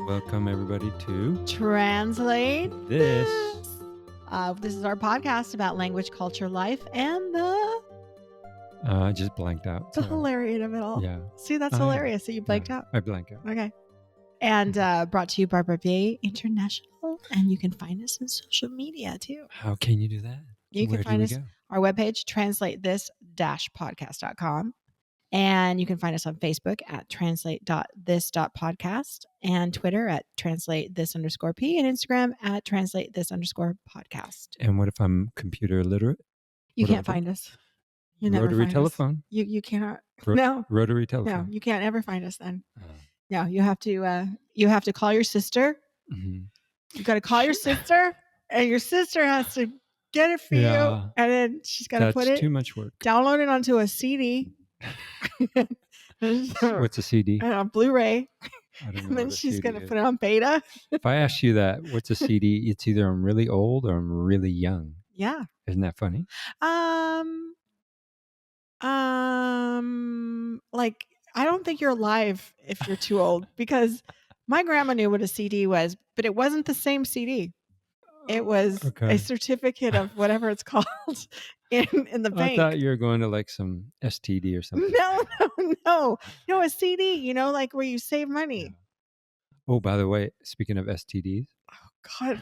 Welcome everybody to Translate this. This is our podcast about language, culture, life, and the I just blanked out. Sorry. hilarity of it all. Yeah. See, that's hilarious that you blanked out. I blanked out. Okay. And brought to you by Barbier International. And you can find us on social media too. How can you do that? You Where can find us go? our webpage, translatetthis-podcast.com. And you can find us on Facebook at translate.this.podcast and Twitter at translatetthis_p and Instagram at translatetthis_podcast. And what if I'm computer illiterate? You can't find us. You never Rotary find telephone. Us. You cannot. No. Rotary No, telephone. you can't ever find us then. No, you have to call your sister. Mm-hmm. You got to call your sister, and your sister has to get it for you, and then she's got to put it. That's too much work. Download it onto a CD. What's a CD? A Blu-ray. I don't know. And then she's going to put it on beta. If I ask you that, what's a CD? It's either I'm really old or I'm really young. Yeah. Isn't that funny? Like, I don't think you're alive if you're too old, because my grandma knew what a CD was, but it wasn't the same CD. It was a certificate of whatever it's called in the bank. I thought you were going to like some STD or something. No, a CD, like where you save money. Yeah. Oh, by the way, speaking of STDs. Oh, God,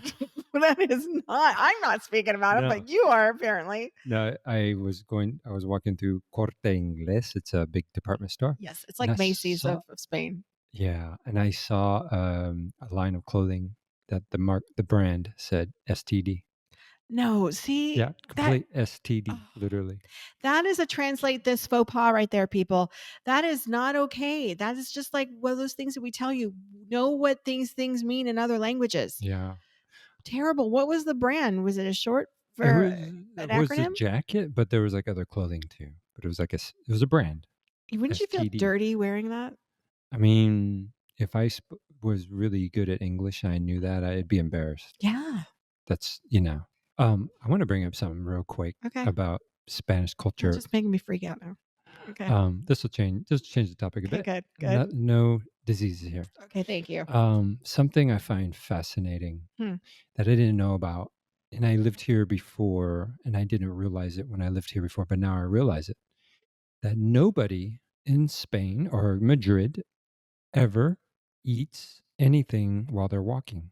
that is not. I'm not speaking about it, but you are apparently. No, I was walking through Corte Inglés. It's a big department store. Yes, it's like Macy's of Spain. Yeah, and I saw a line of clothing that the brand said STD. No, see? Yeah, complete STD, literally. That is a translate this faux pas right there, people. That is not okay. That is just like one of those things that we tell you. Know what things mean in other languages. Yeah. Terrible. What was the brand? Was it a short for an acronym? It was a jacket, but there was like other clothing too. But it was like it was a brand. Wouldn't you feel dirty wearing that? I mean, if I was really good at English and I knew that, I'd be embarrassed. Yeah. That's, I want to bring up something real quick about Spanish culture. It's just making me freak out now. Okay. This will change the topic a bit. Good. No diseases here. Okay, thank you. Something I find fascinating that I didn't know about, and I lived here before, and I didn't realize it when I lived here before, but now I realize it, that nobody in Spain or Madrid ever eats anything while they're walking.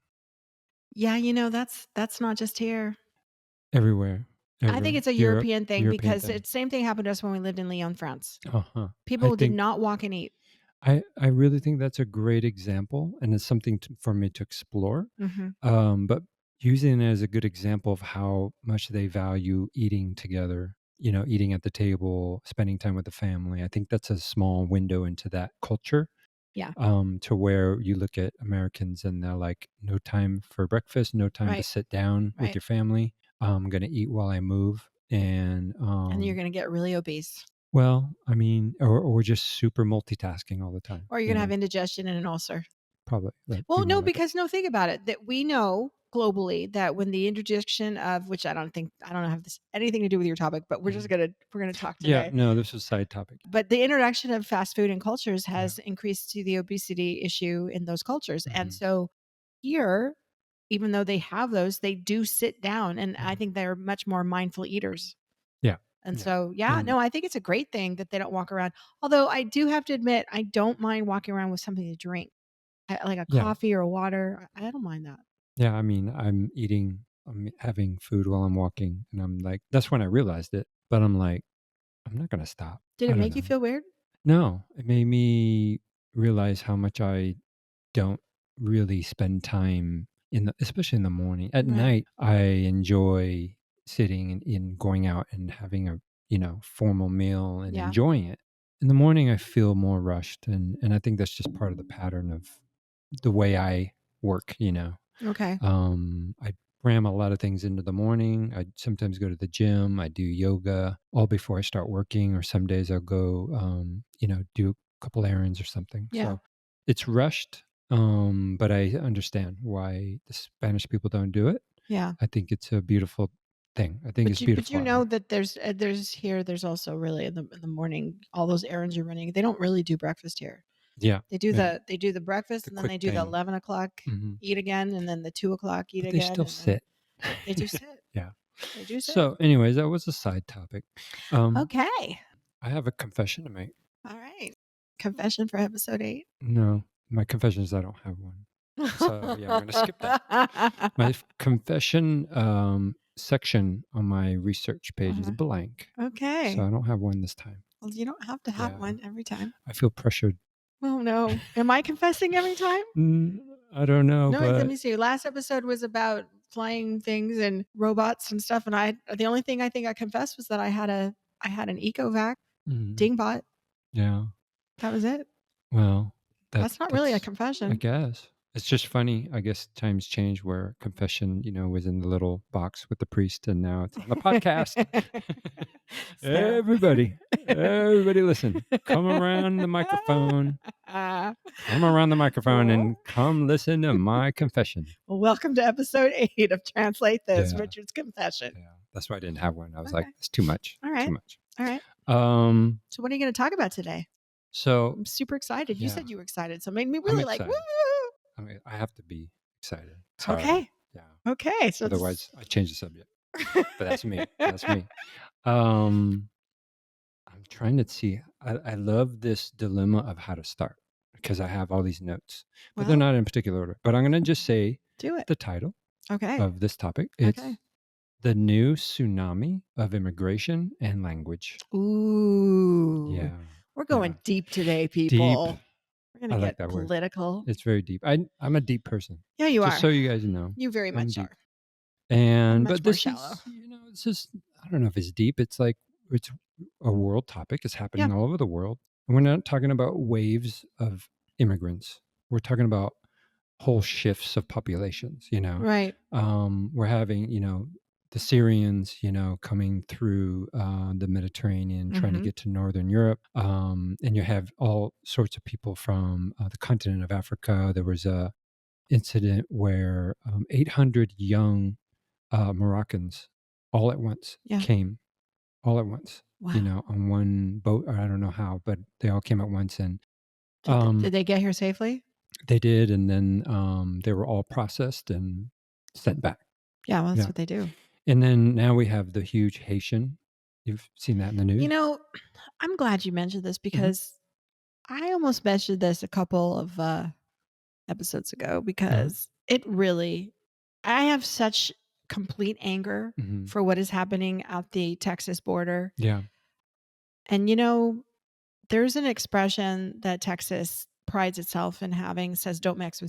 Yeah, that's not just here. Everywhere. I think it's a European thing because the same thing happened to us when we lived in Lyon, France. People did not walk and eat. I really think that's a great example, and it's something for me to explore. Mm-hmm. But using it as a good example of how much they value eating together, eating at the table, spending time with the family. I think that's a small window into that culture. Yeah. To where you look at Americans and they're like, no time for breakfast, no time to sit down with your family. I'm going to eat while I move. And you're going to get really obese. Well, I mean, or just super multitasking all the time. Or you're going to have indigestion and an ulcer. Probably. Well, no, because think about it, that we know globally that when the introduction of, which I don't have anything to do with your topic, but we're going to talk today. Yeah, no, this was a side topic. But the introduction of fast food in cultures has increased to the obesity issue in those cultures. Mm-hmm. And so here, even though they have those, they do sit down, and I think they're much more mindful eaters. Yeah. And so, I think it's a great thing that they don't walk around. Although I do have to admit, I don't mind walking around with something to drink, like a coffee or a water. I don't mind that. Yeah, I mean, I'm having food while I'm walking, and I'm like, that's when I realized it. But I'm like, I'm not going to stop. Did it make you feel weird? No, it made me realize how much I don't really spend time especially in the morning. At night, I enjoy sitting and going out and having a formal meal and enjoying it. In the morning, I feel more rushed, and I think that's just part of the pattern of the way I work. Okay. I cram a lot of things into the morning. I sometimes go to the gym. I do yoga all before I start working, or some days I'll go, do a couple errands or something. Yeah. So it's rushed. But I understand why the Spanish people don't do it. Yeah. I think it's a beautiful thing. I think it's beautiful. But that there's also really in the morning, all those errands you're running, they don't really do breakfast here. Yeah. They do Yeah. the breakfast, The and then quick they do the thing. 11 o'clock Mhm. eat again, and then the 2 o'clock eat But they again, still and then sit. they do sit. Yeah. They do sit. So, anyways, that was a side topic. Okay. I have a confession to make. All right. Confession for episode 8. No, my confession is I don't have one. So, yeah, we're gonna skip that. My confession, section on my research page is Uh-huh. blank, so Okay. I don't have one this time. Well, you don't have to have Yeah. one every time. I feel pressured. Oh no. Am I confessing every time? Mm, I don't know, No, let but me see. Last episode was about flying things and robots and stuff, and the only thing I think I confessed was that I had an Ecovac Mhm. Dingbot. Yeah. That was it. Well, That's not really a that's I confession. guess. It's just funny, I guess times change where confession, was in the little box with the priest and now it's on the podcast. So Everybody listen. Come around the microphone. Come around the microphone and come listen to my confession. Welcome to episode 8 of Translate This, Yeah. Richard's confession. Yeah. That's why I didn't have one. I was like, Okay. it's too much. All Too right. much. All right. Um, So what are you going to talk about today? so I'm super excited. You yeah, said you were excited, so it made me I'm really like, woo. excited. I mean, I have to be excited. Sorry. Okay. Yeah. Okay. So Otherwise I change the subject. But that's me. That's me. Um, I'm trying to see. I love this dilemma of how to start because I have all these notes, but they're Well, not in particular order. But I'm going to just say do it. the title Okay. of this topic. Okay. It's The New Tsunami of Immigration and Language. Ooh. Yeah. We're going Yeah. deep today, Deep. people. We're going I to like get that word. political. It's very deep. I'm a deep person. Yeah, you Just are. so you guys know, You very I'm much deep. are. I'm And much but more this shallow. is, it's just I don't know if it's deep. It's like it's a world topic. It's Yeah. happening all over the world. And we're not talking about waves of immigrants. We're talking about whole shifts of populations, Right. We're having, the Syrians, coming through the Mediterranean, trying to Mm-hmm. get to Northern Europe. And you have all sorts of people from the continent of Africa. There was a incident where 800 young Moroccans all at once Yeah. came, all at once, Wow. on one boat, or I don't know how, but they all came at once, and Did they get here safely? they did, and then they were all processed and sent back. Yeah, well, that's Yeah, what they do. and then now we have the huge Haitian. You've seen that in the You news. know, I'm glad you mentioned this Hmm. because I almost mentioned this a couple of episodes ago Uh-huh. because I have such complete anger Hmm. for what is happening at the Texas border. Yeah. And there's an expression that Texas prides itself in having, says don't mess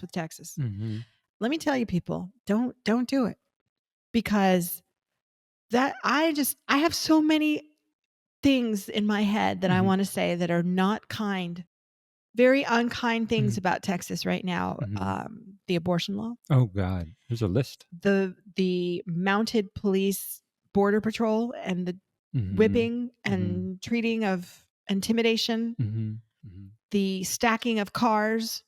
with Texas. Hmm. Let me tell you, people, don't do it, because that I have so many things in my head that I Hmm. want to say that are not kind, very unkind things Hmm. about Texas right now. Hmm. The abortion law, Oh God, there's a list. the mounted police, border patrol, and the Hmm. whipping Hmm. and treating of intimidation, Hmm. Hmm. the stacking of cars.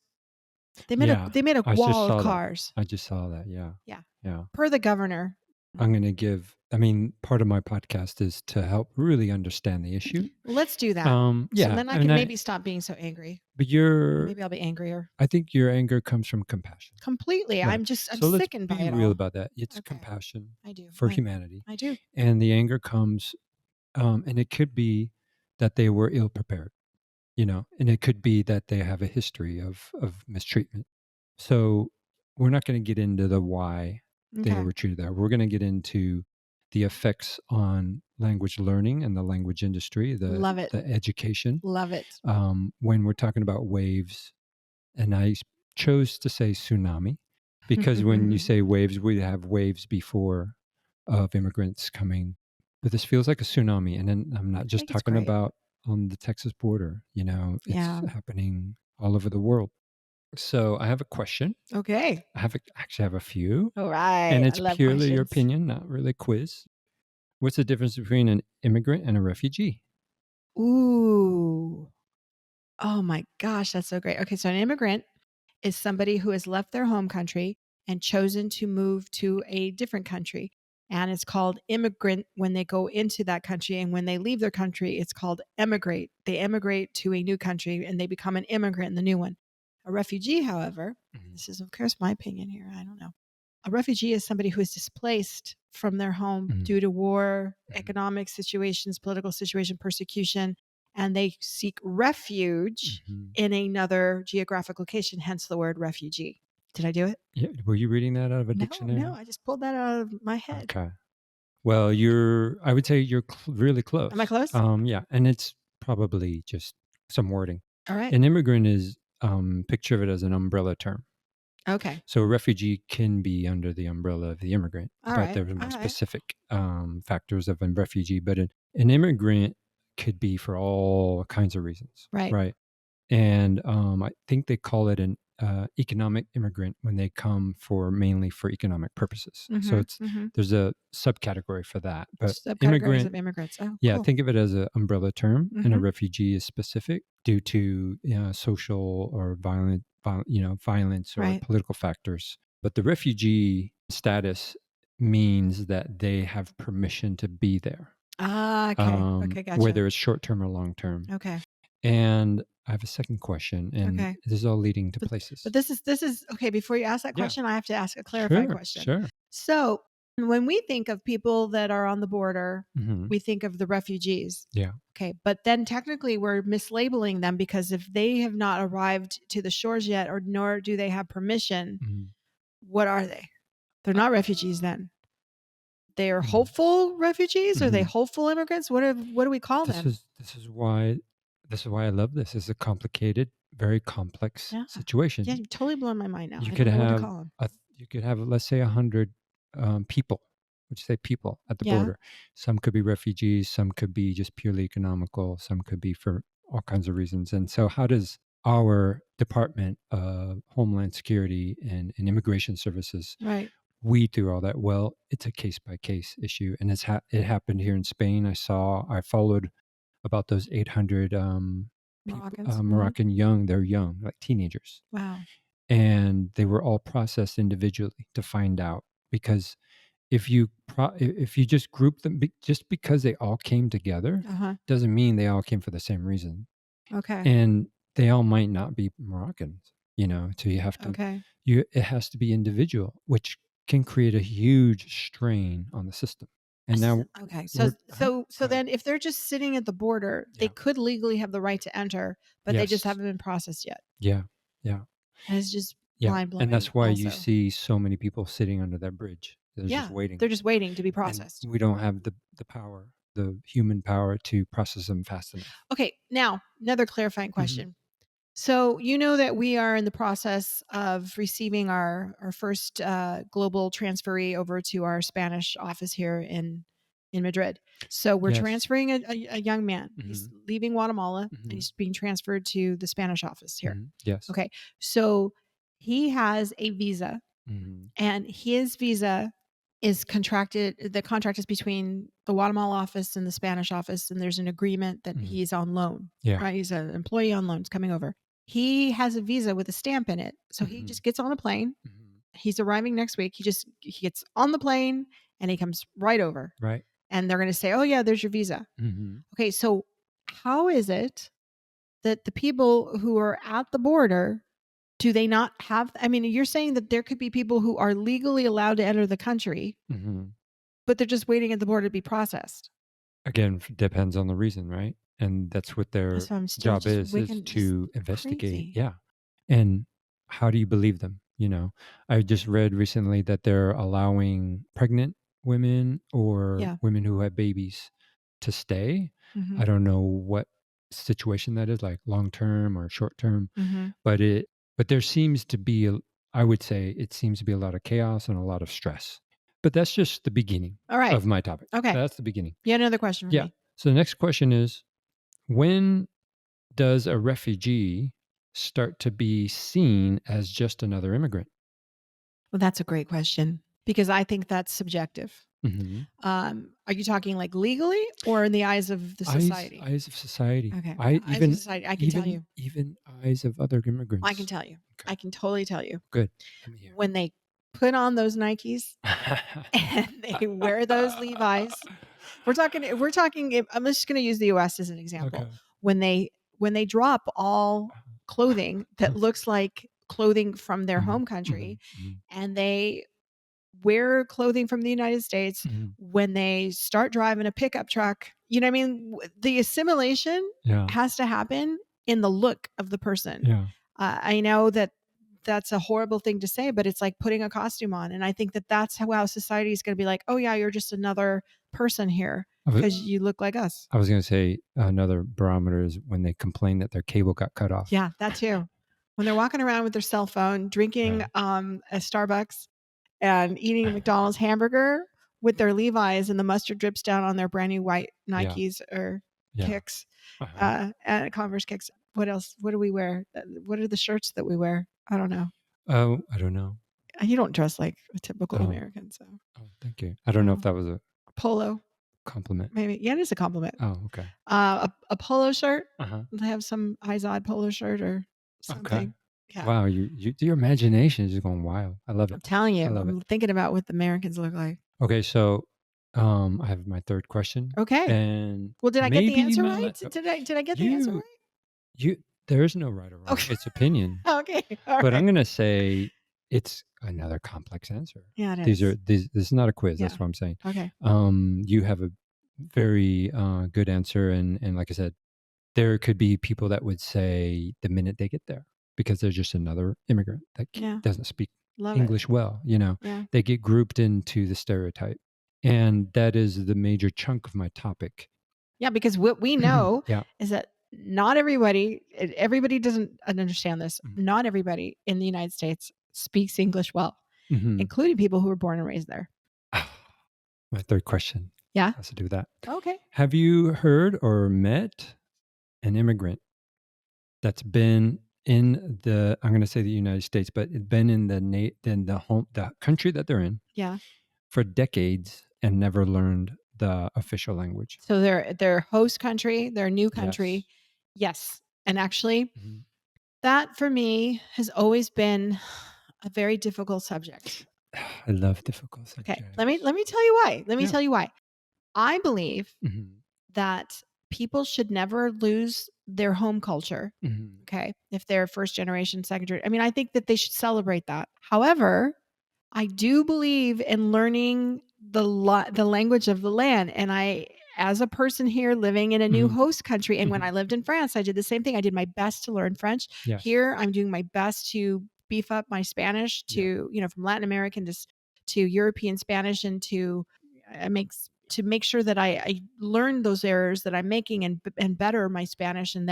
Yeah, They made a I just wall of saw that. cars. I just saw that. Yeah, Yeah. yeah. Per the governor. I'm going to give. I mean, part of my podcast is to help really understand the issue. Let's do that. So Yeah, then I can maybe stop being so angry. but Maybe I'll be angrier. I think your anger comes from compassion. Completely. Right. I'm So let's sickened by be it real all. about that. It's Okay. compassion I do. for humanity, I do. and the anger comes, and it could be that they were ill prepared, and it could be that they have a history of mistreatment. So we're not going to get into the why they Okay. were treated that. We're going to get into the effects on language learning and the language industry, Love it. the education. Love it. When we're talking about waves, and I chose to say tsunami because when you say waves, we have waves before of immigrants coming, but this feels like a tsunami. And then I'm not I just think it's talking great. about on the Texas border. It's Yeah. happening all over the world. So I have a question. Okay. Actually have a few, All right. and I it's love purely your questions. opinion, not really a quiz. What's the difference between an immigrant and a refugee? Ooh. Oh my gosh, that's so great. Okay, so an immigrant is somebody who has left their home country and chosen to move to a different country. and it's called immigrant when they go into that country, and when they leave their country, it's called emigrate. They emigrate to a new country and they become an immigrant in the new one. A refugee, however, this is of course my opinion here, I don't know. A refugee is somebody who is displaced from their home due to war, economic situations, political situation, persecution, and they seek refuge in another geographic location, hence the word refugee. Did I do it? Yeah. Were you reading that out of a dictionary? No, I just pulled that out of my head. Okay. Well, I would say you're really close. Am I close? Yeah. And it's probably just some wording. All right. An immigrant is, picture of it as an umbrella term. Okay. So a refugee can be under the umbrella of the immigrant, All but right. there's All more right. specific factors of a refugee. But an immigrant could be for all kinds of reasons, Right. right? And I think they call it an economic immigrant when they come mainly for economic purposes. So there's a subcategory for that. But Subcategories immigrant, of immigrants. Oh, yeah, cool. think of it as an umbrella term, and a refugee is specific due to social or violence or Right. political factors. But the refugee status means that they have permission to be there, Ah, okay. Okay, gotcha. whether it's short term or long term. Okay. And I have a second question, and Okay. this is all leading to places. But this is okay. Before you ask that Yeah. question, I have to ask a clarifying question. Sure. So when we think of people that are on the border, Mhm. we think of the refugees. Yeah. Okay. But then technically we're mislabeling them, because if they have not arrived to the shores yet, or nor do they have permission, Mhm. what are they? They're not refugees then. They are Mhm. hopeful refugees? Are they Mhm. hopeful immigrants? What do we call them? This is why I love this. It's a complicated, very complex Yeah. situation. Yeah, you're totally blowing my mind now. You I could don't know what to have call them. let's say 100 people. Would you say people at the Yeah. border? Some could be refugees. Some could be just purely economical. Some could be for all kinds of reasons. And so, how does our Department of Homeland Security and Immigration Services Right. weed through all that? Well, it's a case by case issue, and it happened here in Spain. I followed about those 800 people, Moroccans. Moroccan they're young, like teenagers, Wow. and they were all processed individually to find out, because if you just group them, just because they all came together doesn't mean they all came for the same reason, Okay. and they all might not be Moroccans. So you have to Okay. it has to be individual, which can create a huge strain on the system. And now, Okay. we're So go ahead. then if they're just sitting at the border, they Yeah. could legally have the right to enter, but they just Yes. haven't been processed yet. Yeah. Yeah. And it's just Yeah. mind And blowing that's why you also. see so many people sitting under that bridge. They're just Yeah. waiting. They're just waiting to be And processed. we don't have the power, the human power to process them fast enough. Okay. Now, another clarifying question. So you know that we are in the process of receiving our first global transferee over to our Spanish office here in Madrid. So we're Yes. transferring a young man. He's leaving Guatemala and Mhm. he's being transferred to the Spanish office here. Yes. Okay. So he has a visa, Mhm. and his visa is contracted. The contract is between the Guatemala office and the Spanish office, and there's an agreement that he's on loan. Yeah. Right? He's an employee on loan. He's coming over. He has a visa with a stamp in it. So he just gets on a plane. He's arriving next week. He gets on the plane and he comes right over. Right. And they're going to say, "Oh yeah, there's your visa." Okay, so how is it that the people who are at the border, do they not have, I mean, you're saying that there could be people who are legally allowed to enter the country, but they're just waiting at the border to be processed. Again, depends on the reason, right? And that's what their So I'm still job just is wicked, just to investigate. crazy. Yeah. And how do you believe them? I just read recently that they're allowing pregnant women or Yeah. women who have babies to stay. Mhm. I don't know what situation that is, like long term or short term, Mhm. but there seems to be I would say it seems to be a lot of chaos and a lot of stress. But that's just the beginning All right. of my topic. Okay. That's the beginning. You had another question for Yeah. me. So the next question is, when does a refugee start to be seen as just another immigrant? Well, that's a great question, because I think that's subjective. Mm-hmm. Are you talking like legally or in the eyes of the society? Eyes of society. Okay. I Eyes of even society. I can tell you. even eyes of other immigrants. I can tell you. Okay. I can totally tell you. Good. Let me hear. When they put on those Nikes and they wear those Levi's. We're talking, I'm just going to use the US as an example. Okay. When they drop all clothing that looks like clothing from their Mhm, home country, mhm, mhm, and they wear clothing from the United States, mhm. when they start driving a pickup truck, you know what I mean? The assimilation Yeah, has to happen in the look of the person. yeah. I know that that's a horrible thing to say, but it's like putting a costume on. And I think that that's how society is going to be like, oh, yeah, you're just another person here I wa because you look like us. I was gonna say another barometer is when they complain that their cable got cut off. Yeah, that too. When they're walking around with their cell phone, drinking Yeah. a Starbucks and eating a McDonald's hamburger with their Levi's and the mustard drips down on their brand new white Yeah, Nikes or yeah. kicks, Uh-huh. and Converse kicks. What else? What do we wear? What are the shirts that we wear? I don't know. Oh, I don't know. You don't dress like a typical Oh, American, so oh, thank you. I don't know if no. that was a Polo, compliment. maybe. Yeah, it is a compliment. Oh, okay. A polo shirt. Uh-huh. They have some Izod polo shirt or Okay. something. Yeah. Wow, your imagination is just going wild. I love it. I'm telling I you, love it. I'm thinking about what the Americans look like. Okay, so, I have my 3rd question, Okay. and Well, did I get the maybe answer my right? la Did I get the answer you right? you there is no right or wrong, Okay. it's opinion, Okay. All but right. I'm gonna say it's another complex answer. Yeah, it These are is. these This is not a quiz, Yeah. that's what I'm saying. Okay. You have a very, good answer, and like I said, there could be people that would say the minute they get there, because they're just another immigrant that Yeah. doesn't speak Love it. English well, you know, Yeah. they get grouped into the stereotype. And that is the major chunk of my topic. Yeah, because what we know Yeah. is that not everybody doesn't understand this. Mhm. Not everybody in the United States speaks English well, Mhm. including people who were born and raised there. My third question Yeah. has to do with that. Okay. Have you heard or met an immigrant that's been in the, I'm going to say the United States, but it's been in the country that they're in Yeah. for decades and never learned the official language? So their host country, their new country. Yes. Yes. And actually, Mhm. that for me has always been a very difficult subject. I love difficult Okay. Let subjects. me tell you why. Let me Yeah. tell you why. I believe Mhm. that people should never lose their home culture. Mhm. Okay. If they're first generation, second generation. I mean, I think that they should celebrate that. However, I do believe in learning the language of the land. And as a person here living in a new Mhm. host country, and when I Mhm. lived in France, I did the same thing. I did my best to learn French. Yes. Here, I'm doing my best to beef up my Spanish Yeah. to, from Latin American to European Spanish, and to make sure that I learn those errors that I'm making, and better my Spanish, and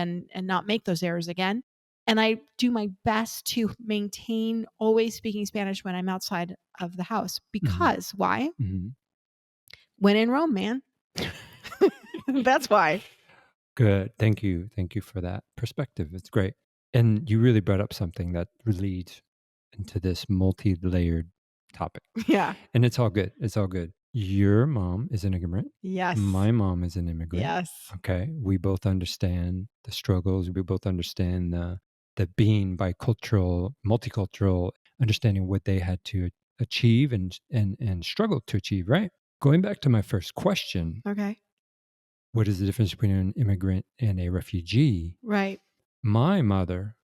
not make those errors again. And I do my best to maintain always speaking Spanish when I'm outside of the house. Mhm. Because why? Mhm. When in Rome, man. That's why. Good. Thank you. Thank you for that perspective. It's great. And you really brought up something that leads into this multi-layered topic. Yeah. And it's all good. It's all good. Your mom is an immigrant. Yes. My mom is an immigrant. Yes. Okay. We both understand the struggles. We both understand the being bicultural, multicultural, understanding what they had to achieve and struggle to achieve, right? Going back to my first question, Okay. what is the difference between an immigrant and a refugee? Right. My mother,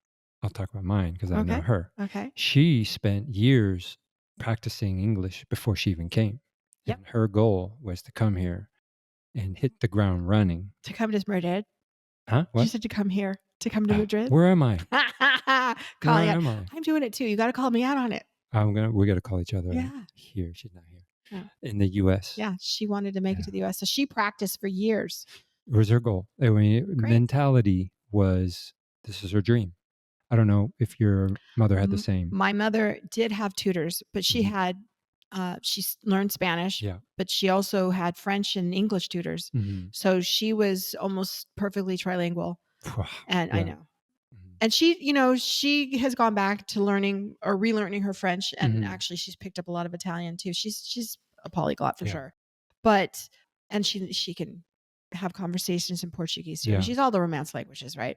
I'll talk about mine because I know Okay. her. Okay. She spent years practicing English before she even came. Yep. And her goal was to come here and hit the ground running. To come to Madrid. Huh? You What? said to come here. To come to Madrid. Where am I? Where Calling out. am I? I'm doing it too. You got to call me out on it. We gotta call each other out Yeah. here. She's not here. Yeah. In the US. Yeah. She wanted to make it Yeah. to the US. So she practiced for years. It was her goal. I mean, Great. mentality was this is her dream. I don't know if your mother had the same. My mother did have tutors, but Mhm. she learned Spanish, Yeah. but she also had French and English tutors. Mhm. So she was almost perfectly trilingual. And I Yeah. know. Mhm. And she has gone back to learning or relearning her French, and Mhm. actually she's picked up a lot of Italian too. She's a polyglot for Yeah. sure. But and she can have conversations in Portuguese too. Yeah. She's all the Romance languages, right?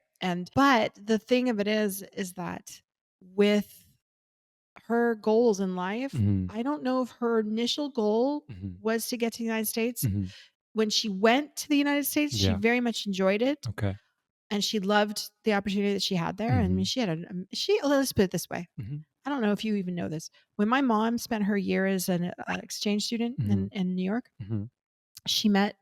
But the thing of it is that with her goals in life, Mhm. I don't know if her initial goal Mhm. was to get to the United States. Mhm. When she went to the United States, she Yeah. very much enjoyed it, Okay. and she loved the opportunity that she had there. I mean, Mhm. she had she let's put it this way. Mhm. I don't know if you even know this. When my mom spent her year as an exchange student Mhm. in New York, Mhm. she met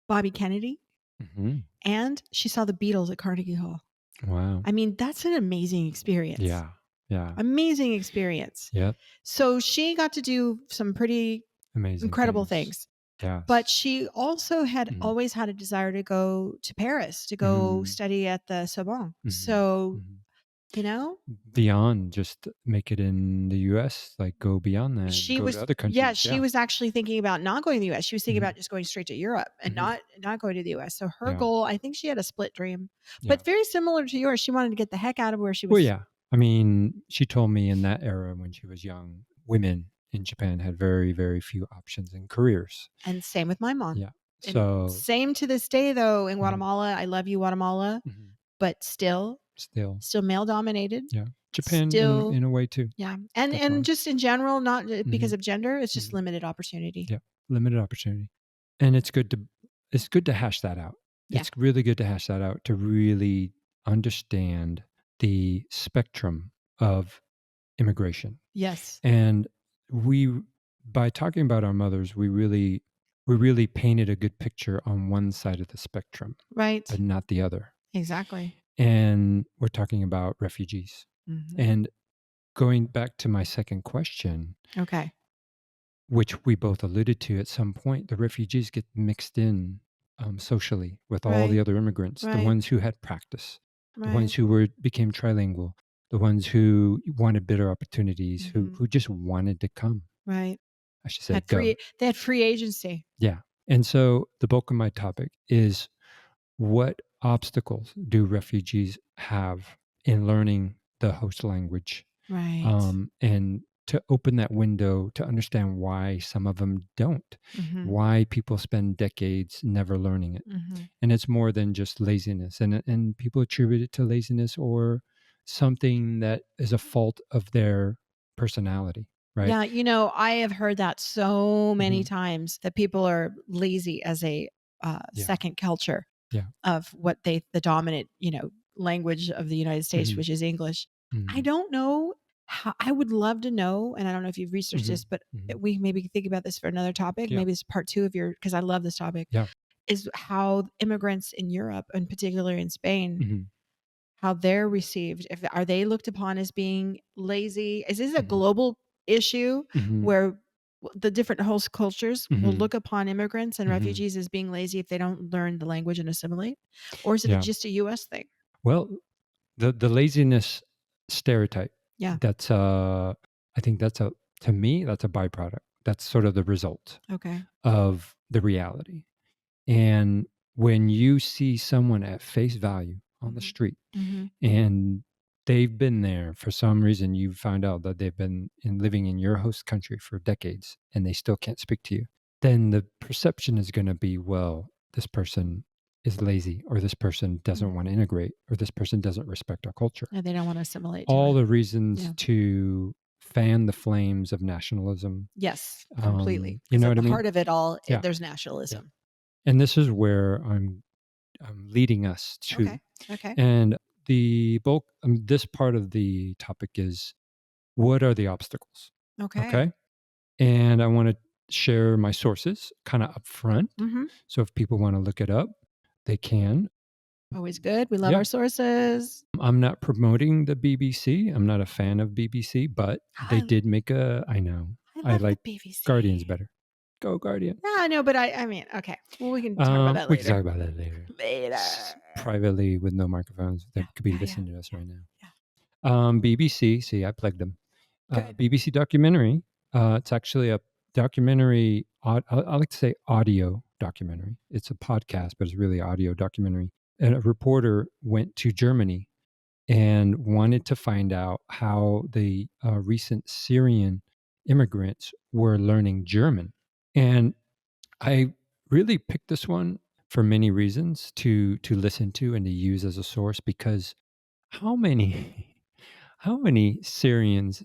Bobby Kennedy Mhm. and she saw the Beatles at Carnegie Hall. Wow. I mean, that's an amazing experience. Yeah. Yeah. Amazing experience. Yep. So she got to do some pretty Amazing incredible things. things. But Yes. she also had Mhm. always had a desire to go to Paris to go Mhm. study at the Sorbonne. Mhm. So, Mhm. you know, Beyond just make it in the US, like, go beyond that and she go to was other yeah, countries, she yeah. was actually thinking about not going to the US. She was thinking Mhm. about just going straight to Europe and Mhm. not going to the US. So her Yeah. goal, I think she had a split dream, Yeah. but very similar to yours. She wanted to get the heck out of where she Well, was. yeah. I mean, she told me in that era when she was young, women in Japan had very, very few options and careers. And same with my mom. Yeah. And So, same to this day though in mhm. Guatemala. I love you, Guatemala, Mhm. but Still, still male dominated. yeah. Japan Still, in a way too, yeah. And definitely. just in general, not because Mhm. of gender, it's just Mhm. limited opportunity. Yeah. Limited opportunity. And it's good to hash that out. Yeah. It's really good to hash that out to really understand the spectrum of immigration. Yes. And we by talking about our mothers, we really painted a good picture on one side of the spectrum, Right. but not the other. Exactly. And we're talking about refugees. Mhm. And going back to my second question, Okay. which we both alluded to at some point, the refugees get mixed in socially with all the Right. other immigrants, the Right. ones who had practice, the ones Right. who became trilingual, the ones who wanted better opportunities, who Mhm. who just wanted to come. Right. I should say go. They had free agency. Yeah. And so the bulk of my topic is, what obstacles do refugees have in learning the host language, Right. and to open that window to understand why some of them don't, Mhm. why people spend decades never learning it. Mhm. And it's more than just laziness. And people attribute it to laziness or something that is a fault of their personality, right? Yeah, I have heard that so many Hmm. times that people are lazy as a Yeah. second culture Yeah. of what the dominant, language of the United States, Hmm. which is English. I Hmm. don't know how I would love to know, and I don't know if you've researched Hmm. this, but Hmm. we maybe could think about this for another topic. Yeah. Maybe it's part two of your because I love this topic. Yeah. Is how immigrants in Europe, and particularly in Spain, Hmm. how they're received. If are they looked upon as being lazy? Is this a Hmm. global issue Hmm. where the different host cultures will Hmm. look upon immigrants and Hmm. refugees as being lazy if they don't learn the language and assimilate? Or is it Yeah. just a US thing? Well, the laziness stereotype, Yeah. that's I think that's a to me that's a byproduct. That's sort of the result Okay. of the reality. And when you see someone at face value on the Mhm. street Mhm. and they've been there for some reason, you find out that they've been living in your host country for decades and they still can't speak to you, then the perception is going to be, well, this person is lazy, or this person doesn't Mhm. want to integrate, or this person doesn't respect our culture. Yeah, they don't want to assimilate to All it. the reasons Yeah. to fan the flames of nationalism. Yes, completely. You Because know at what I the mean? heart of it all, Yeah. there's Yeah. nationalism. And this is where I'm leading us to. Okay. Okay. And the bulk, this part of the topic is, what are the obstacles? Okay. Okay. And I want to share my sources kind of up front. Mhm. So if people want to look it up, they can. Always good. We love Yeah. our sources. I'm not promoting the BBC. I'm not a fan of BBC, but they I did make I know, I I love the like Guardians BBC. better. Go Guardians. No, I know, but I mean, okay. Well, we can talk about that We can talk later. about that later. Later. Privately with no microphones. They Yeah, could be yeah, yeah, listening to us yeah, right now. yeah. BBC, see, I plugged them. Good. BBC documentary. It's actually a documentary. I like to say audio documentary. It's a podcast, but it's really audio documentary. And a reporter went to Germany and wanted to find out how the recent Syrian immigrants were learning German. And I really picked this one for many reasons to listen to and to use as a source, because how many how many Syrians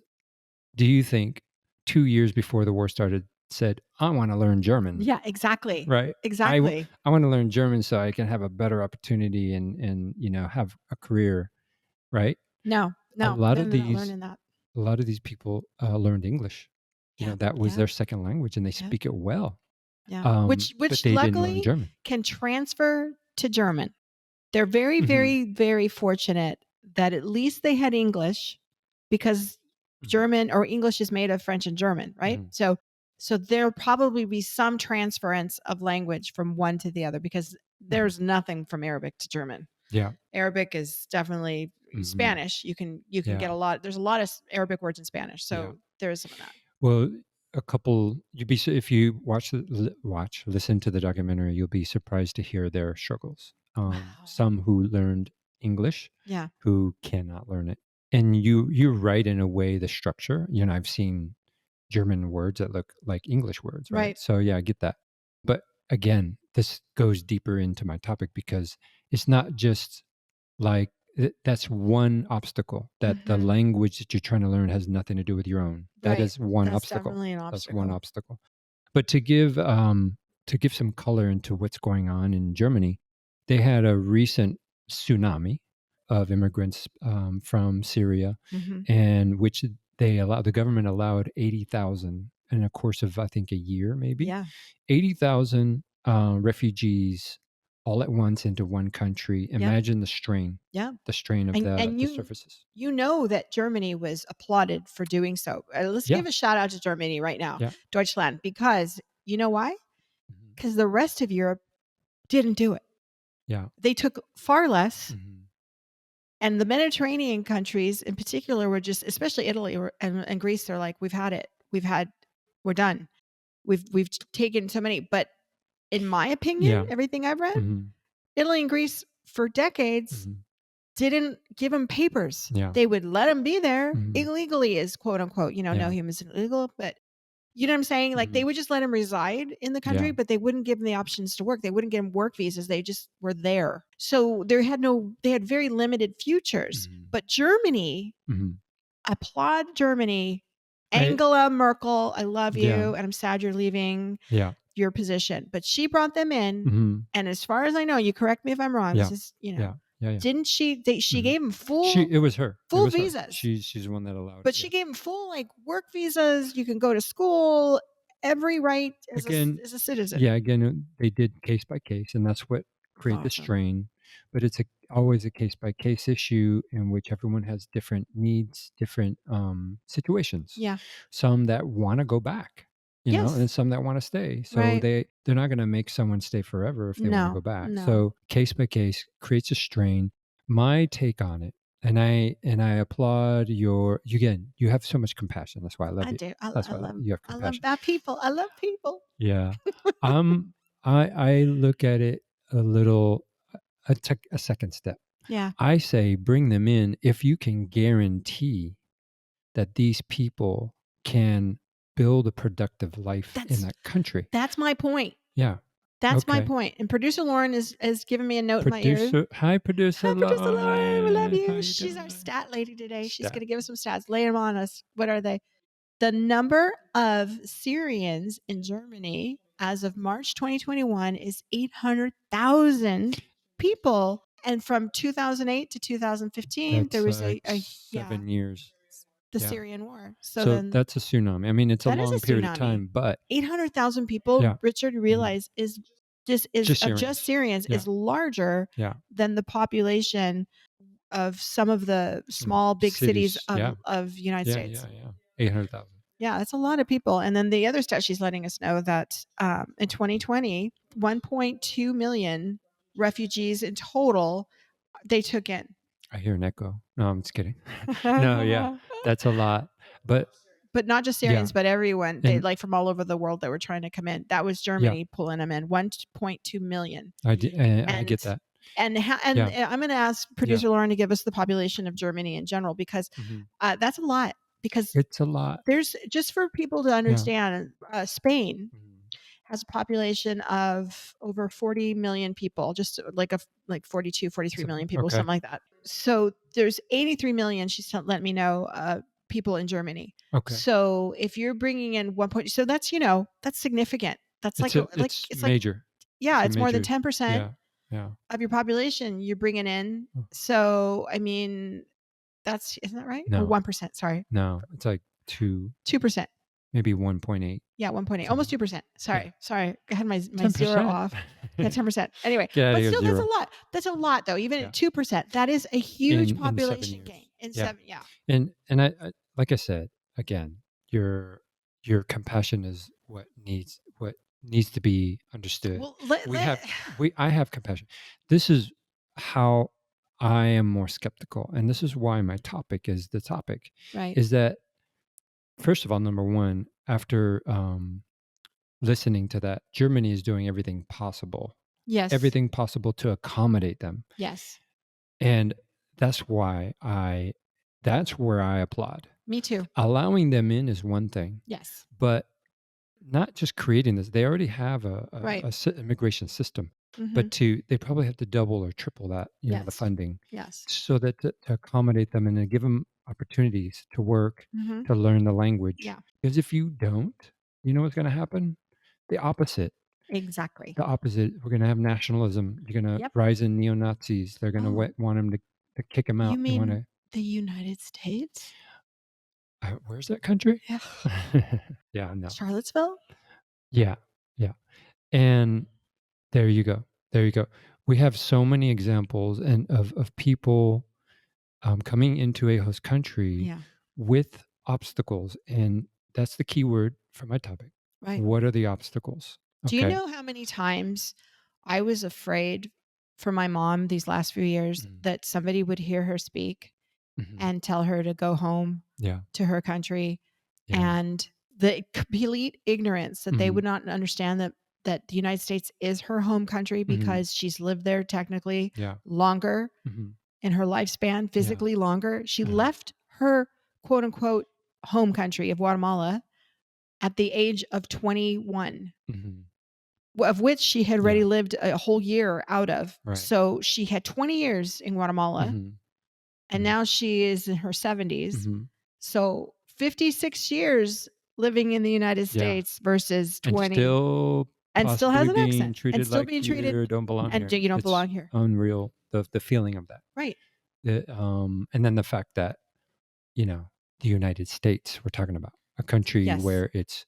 do you think 2 years before the war started said, "I wanna learn German," Yeah, exactly. right? Exactly. I wanna learn German so I can have a better opportunity and, have a career," right? No, A no, lot they're of not these learning that. a lot of these people, learned English. Yeah, That was yeah, their second language, and they yeah, speak it well, yeah. but Which they didn't learn luckily German. can transfer to German. They're very, Mhm, very, very fortunate that at least they had English because mhm, German or English is made of French and German, right? mhm, So there'll probably be some transference of language from one to the other because mhm. there's nothing from Arabic to German. Yeah, Arabic is definitely mhm. Spanish. You can get Yeah, a lot. There's a lot of Arabic words in Spanish, yeah. so there is some of that. Well, a couple you'd be su if you listen to the documentary, you'll be surprised to hear their struggles. Wow. Some who learned English, Yeah. who cannot learn it. And you're right in a way, the structure, I've seen German words that look like English words, right? Right. So, yeah, I get that. But again, this goes deeper into my topic because it's not just like that's one obstacle, that the Hmm. language that you're trying to learn has nothing to do with your own. That Right. is one That's obstacle. definitely an That's one obstacle. obstacle. But to give some color into what's going on in Germany, they had a recent tsunami of immigrants from Syria, Hmm. and which the government allowed 80,000 in a course of I think a year, maybe Yeah. 80,000 refugees all at once into one country. Yep. Imagine Yeah. the strain of And the surfaces. you know that Germany was applauded for doing so. Let's Yeah, give a shout out to Germany right now, yeah, Deutschland, because you know why? mhm, Because the rest of Europe didn't do it. yeah, They took far less, mhm, and the Mediterranean countries in particular were just, especially Italy and Greece, they're like, we're done. We've taken so many, but in my opinion, yeah, everything I've read, mhm, Italy and Greece for decades mhm, didn't give him papers. yeah, They would let him be there mhm, illegally, as quote unquote, no, yeah, he was illegal, but you know what I'm saying? Like they mhm, would just let him reside in the country, yeah, but they wouldn't give him the options to work. They wouldn't give him work visas. They just were there. So they had very limited futures. mhm, But Germany, mhm. applaud Germany. I Angela Merkel, I love Yeah, you. And I'm sad you're leaving yeah, your position. But she brought them in. mhm, And as far as I know, you correct me if I'm wrong. yeah, This is, yeah, yeah, yeah, didn't she mhm. gave him full It was her. It full was her. visas, She's the one that allowed it. but Yeah. she gave him full like work visas. You can go to school, every right Again, as a citizen. yeah, again, they did case by case, and that's what It's create the awesome. strain. But it's always a case by case issue in which everyone has different needs, different situations. Yeah. Some that want to go back, and Yes. some that want to stay. So Right. they're not going to make someone stay forever if they want to go No. back. No. So case by case creates a strain. My take on it, and I applaud you have so much compassion. That's why I love I you. do. That's why you have I love compassion. that people. I love people. Yeah. Um, I look at it a little a second step. Yeah. I say bring them in if you can guarantee that these people can build a productive life in That's that country. that's my point. Yeah. That's my Okay. point. And producer Lauren is giving me a note in my ear. Producer Hi, producer Lauren. We love Lauren. How you. you She's our doing? stat lady today. She's Stat. going to give us some stats. Lay them on us. What are they? The number of Syrians in Germany as of March 2021 is 800,000 people. And from 2008 to 2015, there That's was like yeah, 7 years. the Yeah. Syrian war. So So then that's a tsunami. I mean, it's a that is a long period of tsunami. time, but 800,000 people, yeah. Richard Mhm. realized is Just of just Syrians. Syrians Yeah. is larger Yeah. than the population of some of the Some small big cities cities. Yeah. of United Yeah, States. yeah, yeah. 800,000. Yeah, that's a lot of people. And then the other stat she's letting us know that in 2020, 1.2 million refugees in total they took in. I hear an echo. No, I'm just kidding. No, yeah. That's a lot. But But not just yeah. Syrians, but everyone. They And like from all over the world that were trying to come in. That was yeah, Germany pulling them in, 1.2 million. I And get that. and Yeah. I'm going to ask Yeah. producer Lauren to give us the population of Germany in general because Mhm. that's a lot. Because It's a lot. there's just for people to Yeah. understand, Spain Mhm. has a population of over 40 million people, just like 42, 43 million people, Okay. something like that. So there's 83 million, she's letting me know, people in Germany. Okay. So if you're bringing in 1 point, so that's, that's significant. That's like It's it's like, major. yeah, It's a it's more than major 10% yeah, yeah. of your population you're bringing in. Oh, So, I mean, isn't that right? Or no, 1%, sorry. no, it's like 2, 2%. maybe 1.8, Yeah, 1.8, almost something. 2%. Yeah, Sorry. I had my 0 10%. off. Yeah, 10%. Anyway, Get out of but here, still that's a 0. lot. That's a lot though. Even Yeah, at 2%, that is a huge in 7 population gain years. in Yeah, 7, yeah. and I like I said, again, your compassion is what needs to be understood. Well, let, We let have I have compassion. This is how I am more skeptical, and this is why my topic is the topic, right. is that, first of all, number 1, after, listening to that, Germany is doing Yes. everything possible to accommodate them, Yes. and that's why that's where I applaud. Me too. Allowing them in is one thing, Yes. but not just creating this. They already have Right. immigration system, Mhm. but they probably have to double or triple that, the Yes. funding, Yes. so that to accommodate them and to give them opportunities to work, Mhm. to learn the language. Yeah. Because if you don't, you know what's going to happen? The opposite. Exactly. The opposite. We're going to have nationalism. You're going to Yep. rise in neo Nazis. They're going to Oh, want them to kick them you out. They want mean to. the United States? Where's that country? Yeah. Yeah, no. Charlottesville? Yeah, yeah. And there you go. There you go. We have so many examples and of people coming into a host country Yeah. with obstacles, and that's the key word for my topic. Right. What are the obstacles? Do you Okay. know how many times I was afraid for my mom these last few years Mm, that somebody would hear her speak mhm. and tell her to go home Yeah, to her country, yeah. and the complete ignorance that they Hmm. would not understand that the United States is her home country Hmm. because she's lived there technically Yeah. longer Hmm. in her lifespan, Yeah. physically longer. She Uh-huh. left her quote unquote home country of Guatemala at the age of 21, Hmm. of which she had already Yeah. lived a whole year out of. Right. So she had 20 years in Guatemala, Hmm. and now she is in her 70s. Hmm. So 56 years living in the United Yeah. States versus And 20, still and still has possibly an being accent and treated still like being treated, you don't belong and here. you don't It's belong here. unreal. The feeling of that. Right. And then the fact that, you know, the United States, we're talking about a country Yes. where it's,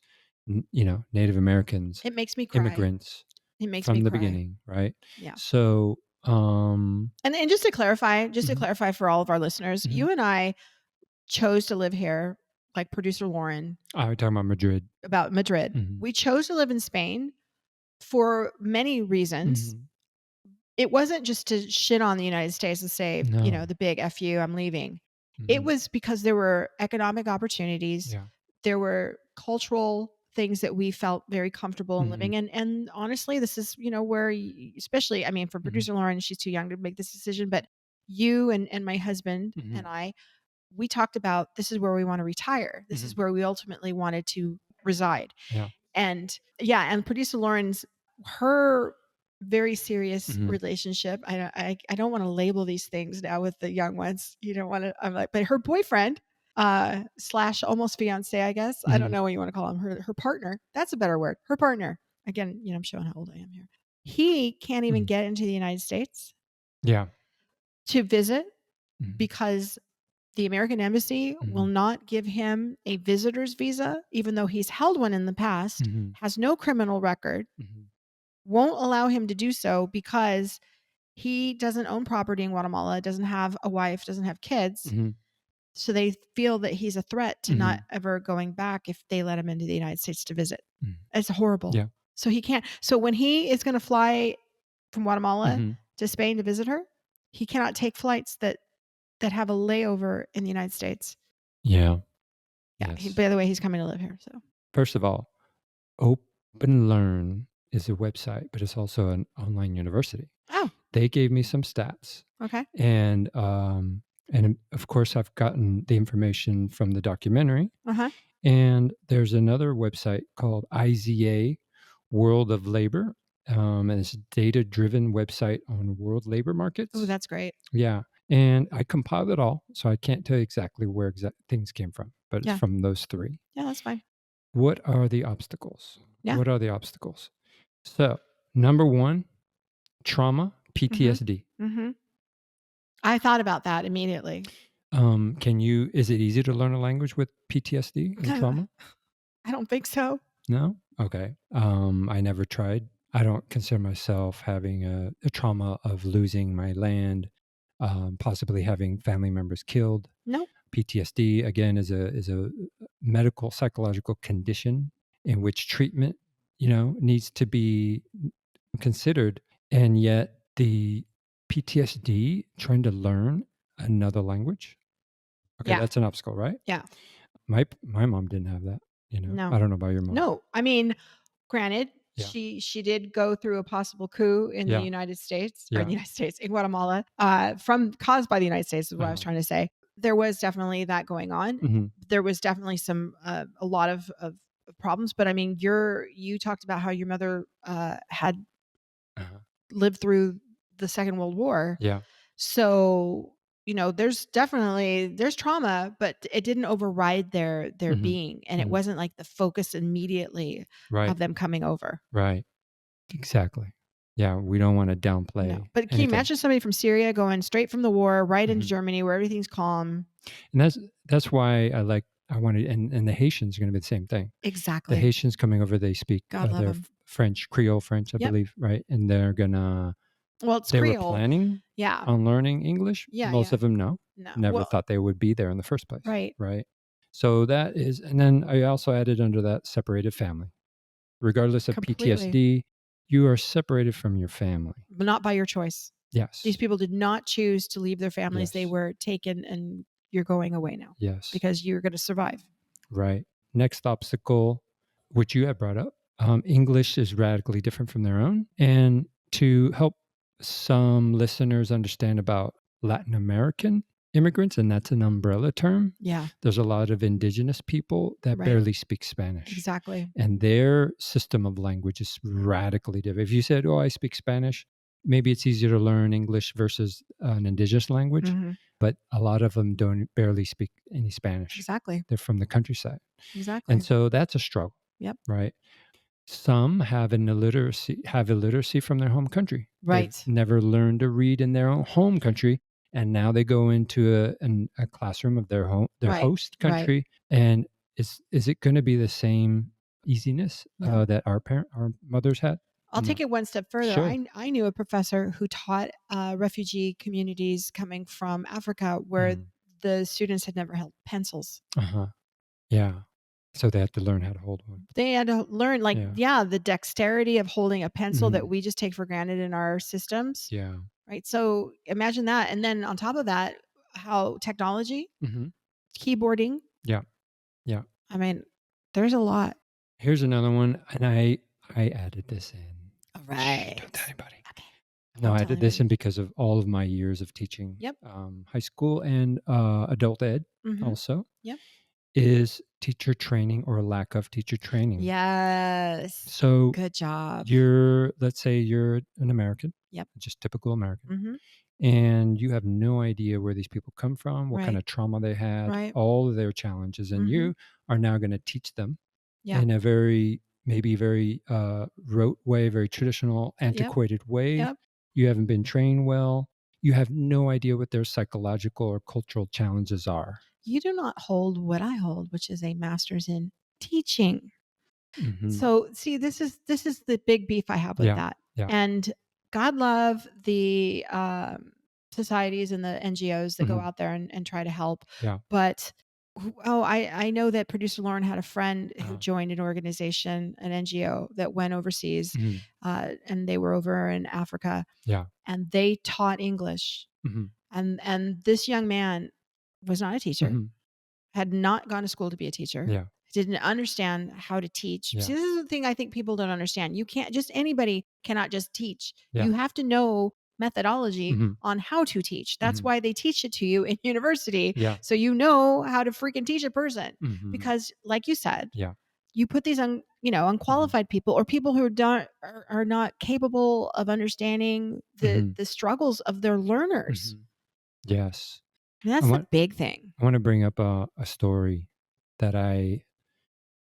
Native Americans, It makes me cry. immigrants It makes me from the cry. beginning, right? Yeah. So, And just to clarify, mhm, for all of our listeners, mhm. you and I chose to live here, like producer Lauren We're talking about Madrid. about Madrid. Mhm, We chose to live in Spain for many reasons. mhm. It wasn't just to shit on the United States and say, No. the big F you, I'm leaving. It Mhm. was because there were economic opportunities, Yeah. there were cultural things that we felt very comfortable in Mhm, living in. And honestly, this is, where especially, I mean, for mhm, producer Lauren, she's too young to make this decision, but you and my husband and mhm, we talked about this is where we want to retire. This is mhm. where we ultimately wanted to reside. Yeah. And yeah, and producer Lauren's, her very serious Mhm, relationship. I don't want to label these things now with the young ones. You don't want to. I'm like, but her boyfriend, slash almost fiance, I guess. I don't mhm, know what you want to call him. Her partner. That's a better word. Her partner. Again, I'm showing how old I am here. He can't even mhm. get into the United States Yeah. to visit Mhm, because the American embassy will mhm, not give him a visitor's visa, even though he's held one in the past, mhm, has no criminal record, mhm, won't allow him to do so because he doesn't own property in Guatemala, doesn't have a wife, doesn't have kids. mhm, So they feel that he's a threat to not mhm, ever going back if they let him into the United States to visit. mhm. It's horrible. Yeah. So he can't. So when he is going to fly from Guatemala Mhm. to Spain to visit her, he cannot take flights that have a layover in the United States. Yeah. Yeah. Yes. By the way, he's coming to live here. So First of all, Open Learn is a website, but it's also an online university. oh, They gave me some stats, okay. and of course, I've gotten the information from the documentary. Uh huh. And there's another website called IZA World of Labor, and it's a data-driven website on world labor Oh, markets. that's great. Yeah, And I compiled it all, so I can't tell you exactly where exact things came from, but it's Yeah. from those 3. Yeah, that's fine. What are the obstacles? Yeah. What are the obstacles? So, number 1, trauma, Mhm. PTSD. Mhm. I thought about that immediately. Is it easy to learn a language with PTSD and trauma? I don't think so. No? Okay. I never tried. I don't consider myself having a trauma of losing my land, possibly having family members killed. No. PTSD again is a medical psychological condition in which treatment, needs to be considered, and yet the PTSD trying to learn another language. Okay, Yeah. that's an obstacle, right? Yeah. My mom didn't have that. No. I don't know about your mom. No. I mean, granted, Yeah, she did go through a possible coup in the yeah, United States or in yeah. the United States, in Guatemala, from caused by the United States is what I was Uh-huh. trying to say. There was definitely that going on. Mhm. There was definitely some a lot of problems, but I mean, you talked about how your mother had Uh-huh. lived through the Second World War. Yeah. So, there's trauma, but it didn't override their Mhm. being, and it Mhm. wasn't like the focus immediately Right, of them coming over. right. Exactly. Yeah, we don't wanna No. downplay But can you anything. imagine somebody from Syria going straight from the war right into Mhm. Germany where everything's calm? And that's why I wanted, and the Haitians are gonna be the same thing. The Exactly. Haitians coming over, they speak, God love their them. French, Creole French, I Yep. believe, right? And Well, it's they were Creole. planning Yeah. on learning English. Yeah, Most yeah. of them, no. No. Never Well, thought they would be there in the first place, right. right? So that is, and then I also added under that separated family. Regardless of Completely. PTSD, you are separated from your family. But not by your choice. These Yes. people did not choose to leave their families. They Yes. were taken and you're going away now Yes. because you're going to survive. Right. Next obstacle, which you had brought up, English is radically different from their own. And to help some listeners understand about Latin American immigrants, and that's an umbrella term, Yeah. there's a lot of indigenous people that Right. barely speak Spanish. Exactly. And their system of language is radically different. If you said, "Oh, I speak Spanish," maybe it's easier to learn English versus an indigenous language, Mhm. but a lot of them don't barely speak any Spanish. Exactly. They're from the countryside. And Exactly. so that's a struggle, Yep. right? Some have illiteracy from their home country. They've Right. never learned to read in their own home country, and now they go into a classroom of their Right. host Right. country, and is it going to be the same easiness No. that our mothers had? I'll take No. it one step further. Sure. I knew a professor who taught refugee communities coming from Africa where Mhm. the students had never held pencils. Uh-huh. Yeah. So they have to learn how to hold one. They had to learn, like, Yeah. yeah, the dexterity of holding a pencil that Mhm. we just take for granted in our systems, Yeah. right? So imagine that. And then on top of that, how technology, Mhm. keyboarding, Yeah. Yeah. I mean, there's a lot. Here's another one, and I added this in. All Shh, don't right. tell anybody. Okay. No, Don't I tell did this in anybody. because of all of my years of teaching, Yep. high school and adult ed. Mhm. Also, Yep. is teacher training or lack of teacher training. Yes. So Good job. let's say you're an American, Yep. just typical American, Mhm. and you have no idea where these people come from, what kind Right. of trauma they had, Right. all of their challenges, and Mhm. you are now going to teach them Yeah. in a maybe very rote way, very traditional, Yep. antiquated way. Yep. You haven't been trained well. You have no idea what their psychological or cultural challenges are. You do not hold what I hold, which is a master's in teaching. Hmm. So, see, this is the big beef I have with Yeah, that. yeah, And God love the societies and the NGOs that go hmm, out there and try to help. yeah, But I know that producer Lauren had a friend who uh, joined an organization, an NGO that went overseas, hmm, and they were over in Africa, yeah, and they taught English. hmm, And this young man was not a teacher, hmm, had not gone to school to be a teacher, yeah, didn't understand how to teach. yeah, See, this is the thing I think people don't understand. You can't just anybody cannot just teach. yeah, You have to know methodology hmm, on how to teach. That's hmm, why they teach it to you in university. yeah, So you know how to freaking teach a person. hmm, Because like you said, yeah, you put these hmm, unqualified people or people who don't are not capable of understanding the hmm, the struggles of their learners. hmm. Yes. I That's the want big thing. I want to bring up a story that I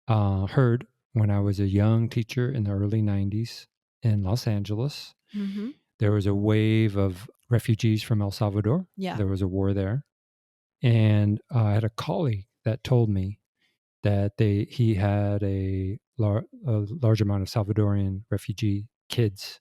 heard when I was a young teacher in the early 90s in Los Angeles. Mhm. There was a wave of refugees from El Salvador. Yeah. There was a war there. And I had a colleague that told me that he had a large amount of Salvadorian refugee kids.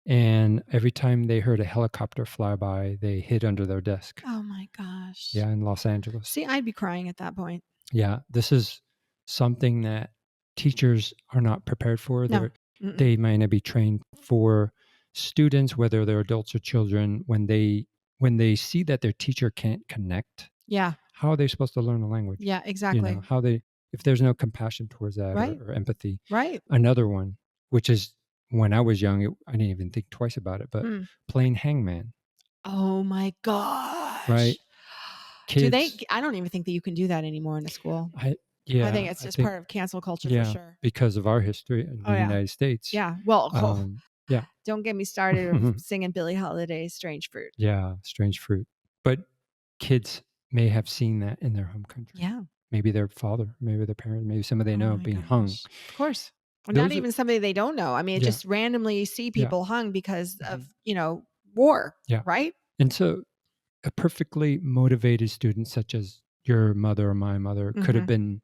And every time they heard a helicopter fly by, they hid under their desk. Oh my gosh. Yeah, in Los Angeles. See, I'd be crying at that point. Yeah, this is something that teachers are not prepared for. No. Mm-mm. They might not be trained for. Students, whether they're adults or children, when they see that their teacher can't connect, Yeah. how are they supposed to learn the language? Yeah, exactly. How they, if there's no compassion towards that, Right. or empathy. Right. Another one, which is when I was young, I didn't even think twice about it, but Mm. playing hangman, Oh my right? gosh. Do they Kids, I don't even think that you can do that anymore in a school. I I think yeah, it's I just think part of cancel culture for yeah, sure. because of our history in Oh, the yeah. United States. Yeah. Well, Yeah. don't get me started of singing Billie Holiday's Strange Fruit. Yeah, strange fruit. But kids may have seen that in their home country. Yeah. Maybe their father, maybe their parents, maybe somebody they Oh know my being hung. gosh. Of course. Or not Those are even somebody they don't know. I mean, yeah, just randomly see yeah, people hung because mhm, of, war, yeah. right? And so a perfectly motivated student such as your mother or my mother could have Mhm. been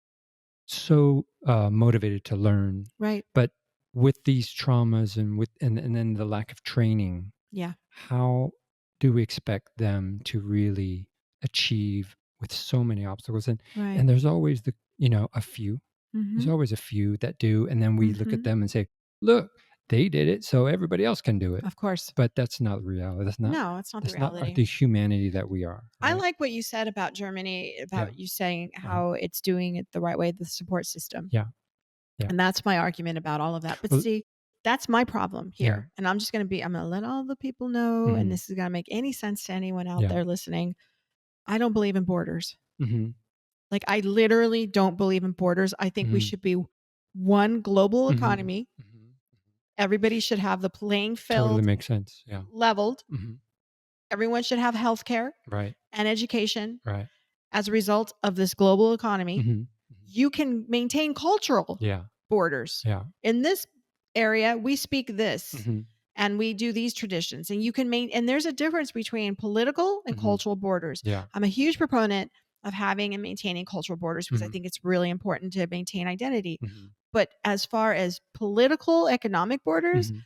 so motivated to learn, Right. but with these traumas and then the lack of training, Yeah. how do we expect them to really achieve with so many obstacles? And Right. there's always a few. There's Mhm. always a few that do, and then we look at Mhm. them and say, "Look, they did it, so everybody else can do it." Of course. But that's not reality. No, it's not the That's not reality. the humanity that we are, I right? like what you said about Germany, Yeah. about you saying Uh-huh. how it's doing it the right way, the support system. Yeah. Yeah. And that's my argument about all of that. But Well, see, that's my problem yeah. here. And I'm going to let all the people know, and Hmm. this is going to make any sense to anyone out Yeah. there listening. I don't believe in borders. Hmm. Like, I literally don't believe in borders. I think we Hmm. should be one global Hmm. economy. Hmm. Everybody should have the playing Totally field makes sense. Yeah. leveled. Hmm. Everyone should have health care Right. and education Right. as a result of this global economy. Hmm. Hmm. You can maintain cultural Yeah. borders. Yeah. In this area, we speak this Hmm. and we do these traditions. And you can and there's a difference between political and Hmm. cultural borders. Yeah. I'm a huge proponent of having and maintaining cultural borders because I Hmm. think it's really important to maintain identity. Hmm. But as far as political economic borders, Hmm.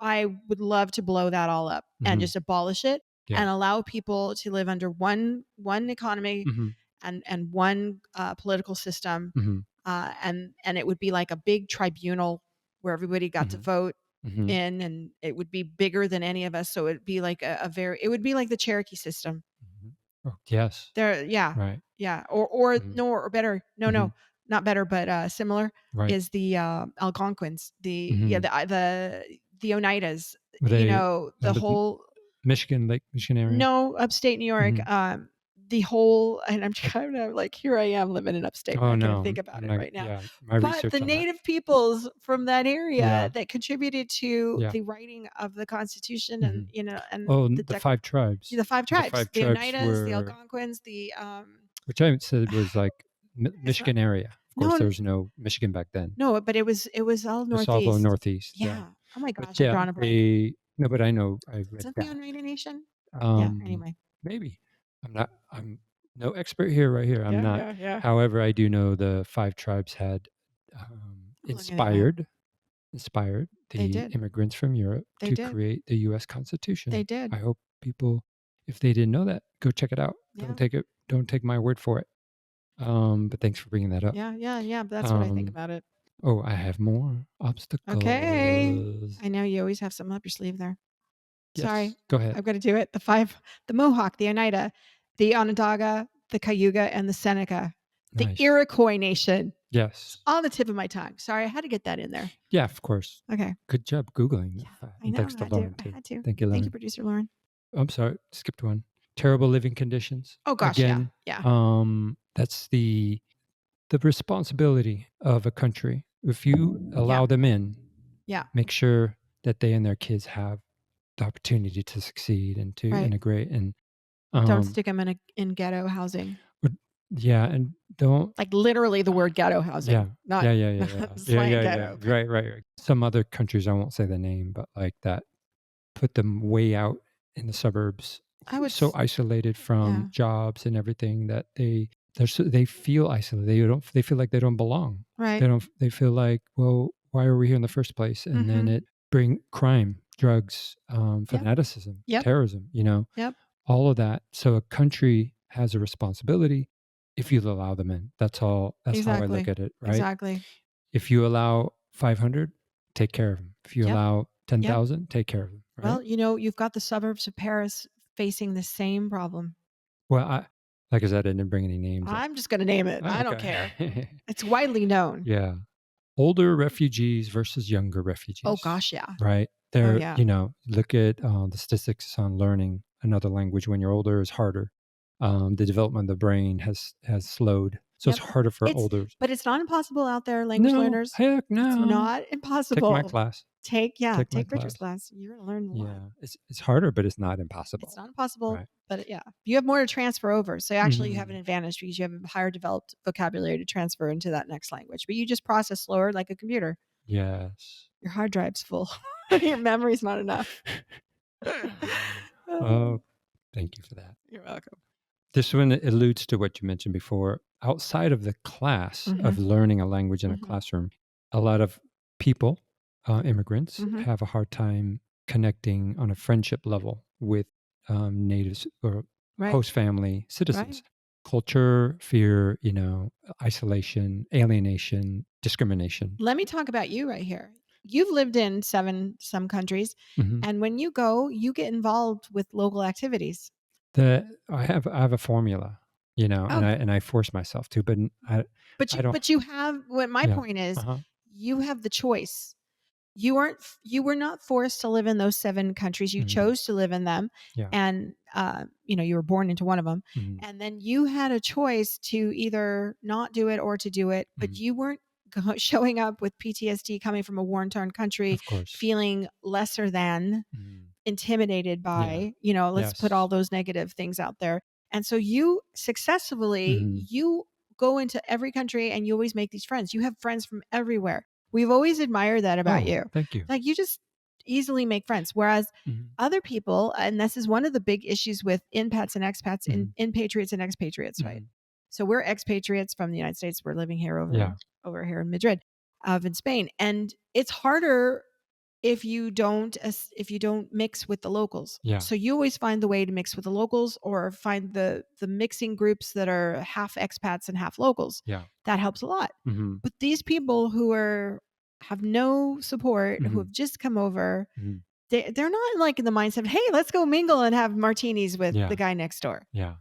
I would love to blow that all up and Hmm. just abolish it Yeah. and allow people to live under one economy Hmm. and one political system, Hmm. and it would be like a big tribunal where everybody got to Hmm. vote Hmm. in, and it would be bigger than any of us. So it'd be like it would be like the Cherokee system. Hmm. Oh, yes. There, yeah, Right. yeah, or Hmm. no, or better, no, Hmm. no, not better, but similar Right. is the Algonquins, Hmm. the Oneidas, Were they the with whole Michigan, Lake Michigan area? no, upstate New York, Hmm. the whole, and I'm Like, kind of like, here I am living in upstate, and oh I can't no, think about I'm it not. right now. Yeah, my But the research on that. native peoples from that area Yeah. that contributed to Yeah. the writing of the Constitution, and Hmm. and Oh, the the five tribes. the five The tribes, five the tribes Oneidas, the were, Algonquins, the which I said was like it's not Michigan area. Of course, no there was no Michigan back then. no, but it was all It's all the northeast. Northeast. Yeah, Yeah. Oh my but gosh, I'm yeah, drawing a blank. they no, but I know I read Isn't the that. Oneida Nation? Yeah. Um, Anyway. maybe I'm no expert here. Right here, I'm Yeah. not. Yeah. Yeah. However, I do know the five tribes had I'm looking it up. inspired They the did. immigrants from Europe They to did. create the U.S. They Constitution. did. I hope people, if they didn't know that, go check it out. Yeah. Don't take my word for it. But thanks for bringing that up. Yeah. Yeah. Yeah. That's what I think Um, about it. oh, I have more Okay. obstacles. I know you always have something up your sleeve there. Sorry. Yes, go ahead. I've got to do it. The Mohawk, the Oneida, the Onondaga, the Cayuga, and the Seneca, the Nice. Iroquois Nation. It's Yes. on the tip of my tongue. Sorry, I had to get that in there. Yeah, of course. Okay. Good job Googling Yeah, that. I And know. thanks I to had to. Lauren, I too. had to. Thank you, Thank you, Lauren. producer Lauren. I'm sorry, skipped one. Terrible living conditions. Oh gosh, yeah, Again, yeah, that's the responsibility of a country. If you yeah, allow them in, yeah. make sure that they and their kids have the opportunity to succeed and to Right. integrate and, Don't um, stick them in ghetto housing. but yeah, and don't Like, literally the word ghetto yeah. housing, not Yeah, yeah, yeah, not yeah. Yeah, slang yeah, yeah. ghetto, but Right, right, right. Some other countries, I won't say the name, but like that put them way out in the suburbs, I would so s isolated from yeah, jobs and everything that they feel isolated. They feel like they don't belong. right. They feel like, "Well, why are we here in the first place?" And then Mhm. it bring crime, drugs, Yep, fanaticism, yep, terrorism, yep. all of that. So a country has a responsibility if you allow them in. That's how I look Exactly, at it, right? exactly. If you allow 500, take care of them. If you Yep, allow yep. 10,000, take care of them, right? Well, you've got the suburbs of Paris facing the same problem. Well, like I said, I didn't bring any names up. I'm just gonna name it. Oh, I don't care. okay. It's widely known. Yeah. Older refugees versus younger Oh refugees, gosh, yeah. right? Oh, yeah. Look at the statistics on learning another language when you're older is harder. The development of the brain has slowed. So it's Yep. harder for It's older. but it's not impossible out there, language No, learners. heck It's no. not Take my impossible. class. Take my Take Richard's class. class. You're gonna learn a lot. Yeah. It's harder, but it's not It's impossible. not impossible, Right. but yeah, you have more to transfer over. So actually, you have an Mhm. advantage because you have a higher developed vocabulary to transfer into that next language. But you just process slower, like a computer. Yes. Your hard drive's full. Your memory's not enough. Oh, Oh, thank you for that. you're welcome. This one alludes to what you mentioned before. Outside of the class Mhm. of learning a language in a Mhm. classroom, a lot of people, immigrants, Mhm. have a hard time connecting on a friendship level with natives or Right. host family Right. citizens. Culture, fear, isolation, alienation, discrimination. Let me talk about you right here. You've lived in some countries, Mhm. and when you go, you get involved with local activities. I have a formula, Oh, and I force myself to, but I don't. but you have what my Yeah. point is, Uh-huh. you have the choice. You were not forced to live in those 7 countries. You Mhm. chose to live in them, Yeah. and you were born into one of them, Mhm. and then you had a choice to either not do it or to do it, but Mhm. you weren't showing up with PTSD coming from a war-torn country, Of course. feeling lesser than, Mhm. intimidated Yeah. by, let's put all Yes. those negative things out there. And so you successfully Mhm. you go into every country and you always make these friends. You have friends from everywhere. We've always admired that about Oh, you. thank you. Like you just easily make friends. Whereas Mhm. other people, and this is one of the big issues with inpats and expats, Mhm. patriots and expatriates, right? Mhm. So we're expatriates from the United States. We're living here Yeah. over here in Madrid, in Spain, and it's harder if you don't mix with the locals. Yeah. So you always find the way to mix with the locals or find the mixing groups that are half expats and half locals. Yeah. That helps a lot. Mhm. But these people who have no support, who Mhm. have just come over, Mhm. they're not like in the mindset of, hey, let's go mingle and have martinis with the Yeah. guy next door. Yeah.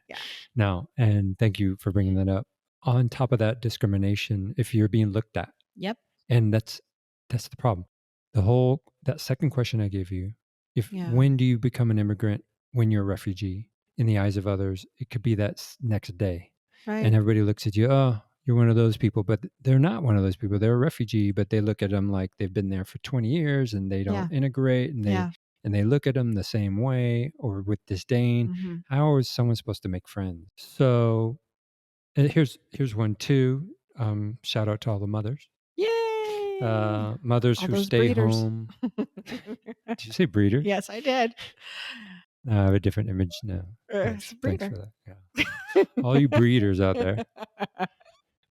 Yeah. No, and thank you for bringing that up. On top of that discrimination, if you're being looked at, Yep. and that's the problem. The whole that second question I gave you, if Yeah. when do you become an immigrant when you're a refugee in the eyes of others, it could be that next day. And Right. everybody looks at you, oh, you're one of those people, but they're not one of those people. They're a refugee, but they look at them like they've been there for 20 years and they don't Yeah. integrate Yeah. and they look at them the same way or with disdain. Hmm. How is someone supposed to make friends? So and here's one too. Shout out to all the mothers. Yay. Mothers All who those stay breeders. home. Did you say breeders? Yes, I did. I have a different image now. It's a Thanks for breeder. that. Yeah. All you breeders out there,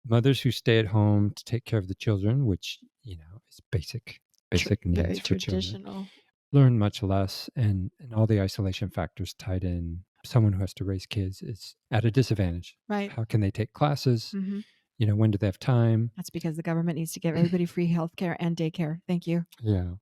mothers who stay at home to take care of the children, which, is basic needs Very for children, traditional. learn much less and all the isolation factors tied in. Someone who has to raise kids is at a disadvantage. Right. How can they take classes? Mhm. When do they have time? That's because the government needs to give everybody free healthcare and daycare. Thank you. Yeah.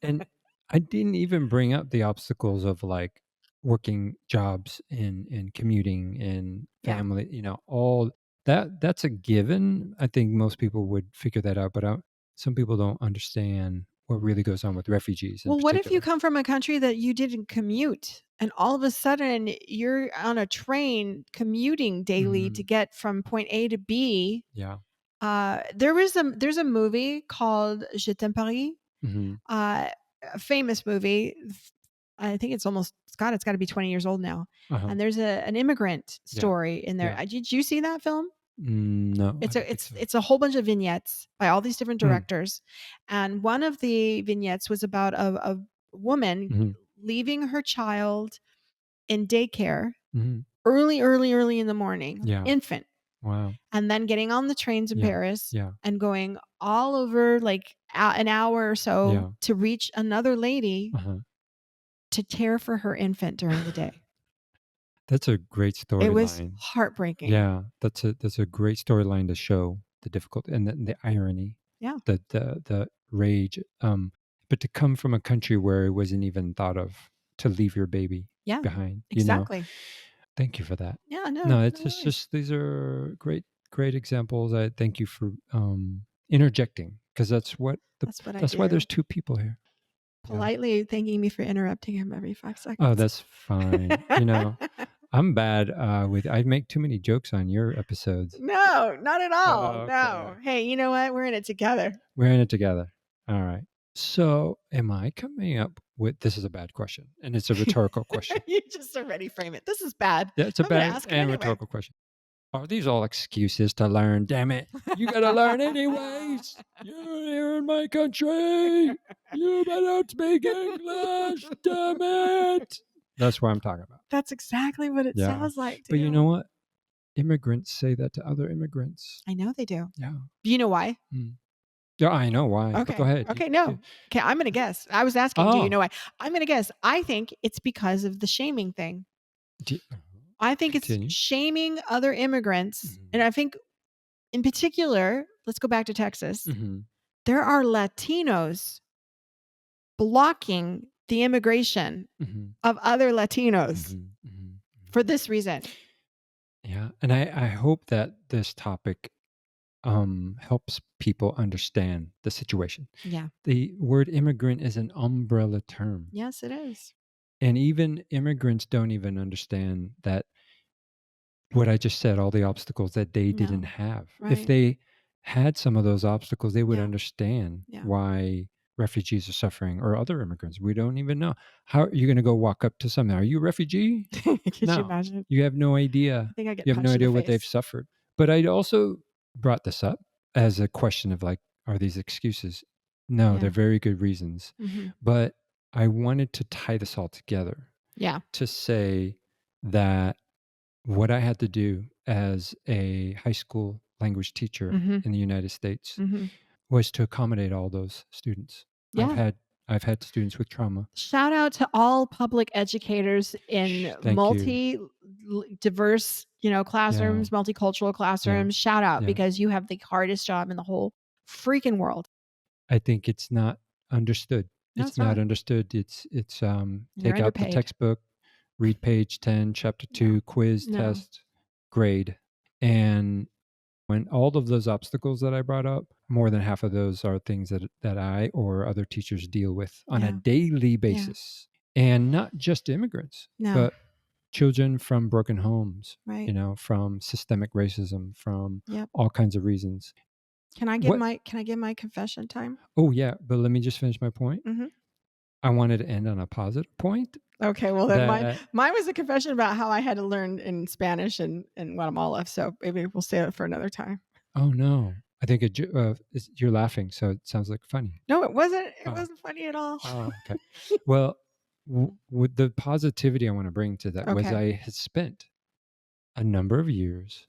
And I didn't even bring up the obstacles of like working jobs and commuting and Yeah. family, all that's a given. I think most people would figure that out, but some people don't understand what really goes on with refugees in Well, what if you particular. come from a country that you didn't commute and all of a sudden you're on a train commuting daily to Hmm. get from point A to B? Yeah. There's a movie called Je t'aime Paris. Hmm. Uh, a famous movie. I think it's got to be 20 years old now. And there's an immigrant story in there. Did you see that film? No, It's a whole bunch of vignettes by all these different directors. And one of the vignettes was about a woman leaving her child in daycare early in the morning, infant. Wow. And then getting on the trains in Paris and going all over like an hour or so to reach another lady to care for her infant during the day. That's a great storyline. It was heartbreaking. Yeah, that's a great storyline to show the difficulty and the irony. Yeah. The rage. But to come from a country where it wasn't even thought of to leave your baby behind. Exactly. Thank you for that. Yeah, no. No, it's just these are great examples. I thank you for interjecting, because that's why there's two people here. Politely thanking me for interrupting him every 5 seconds. Oh, that's fine. I'm bad with I make too many jokes on your episodes. No, not at all. Okay. No. Hey, you know what? We're in it together. All right. So, am I coming up with this is a bad question, and it's a rhetorical question. You just already frame it. This is bad. Yeah, it's a bad and rhetorical question. Are these all excuses to learn? Damn it. You got to learn anyways. You're here in my country. You better speak English. Damn it. That's what I'm talking about. That's exactly what it sounds like. But you know what? Immigrants say that to other immigrants. I know they do. Yeah. Do you know why? Yeah, I know why. Okay. Go ahead. Okay, no. Okay, I'm going to guess. I was asking, do you know why? I'm going to guess. I think it's because of the shaming thing. I think it's shaming other immigrants. And I think in particular, let's go back to Texas. There are Latinos blocking the immigration of other Latinos for this reason. Yeah. And I hope that this topic helps people understand the situation. Yeah. The word immigrant is an umbrella term. Yes, it is. And even immigrants don't even understand that what I just said, all the obstacles that they didn't have. Right. If they had some of those obstacles, they would understand why refugees are suffering, or other immigrants. We don't even know. How are you going to go walk up to someone? Are you a refugee? Could you imagine? You have no idea. I think I get you have no idea what they've suffered. But I also brought this up as a question of like, are these excuses? No, they're very good reasons. But I wanted to tie this all together. Yeah. To say that what I had to do as a high school language teacher in the United States was to accommodate all those students. Yeah. I've had students with trauma. Shout out to all public educators in diverse, classrooms, multicultural classrooms. Shout out, because you have the hardest job in the whole freaking world. I think it's not understood. No, it's not understood. It's take out the textbook, read page 10, chapter 2, quiz, test, grade. And when all of those obstacles that I brought up, more than half of those are things that I or other teachers deal with on a daily basis. And not just immigrants, but children from broken homes, from systemic racism, from all kinds of reasons. Can I give my confession time? Oh, yeah. But let me just finish my point. I wanted to end on a positive point. Okay, well then mine was a confession about how I had to learn in Spanish in Guatemala. So maybe we'll save it for another time. Oh no, I think you're laughing, so it sounds like funny. No, it wasn't. It wasn't funny at all. Oh, okay. Well, with the positivity I want to bring to that was I had spent a number of years,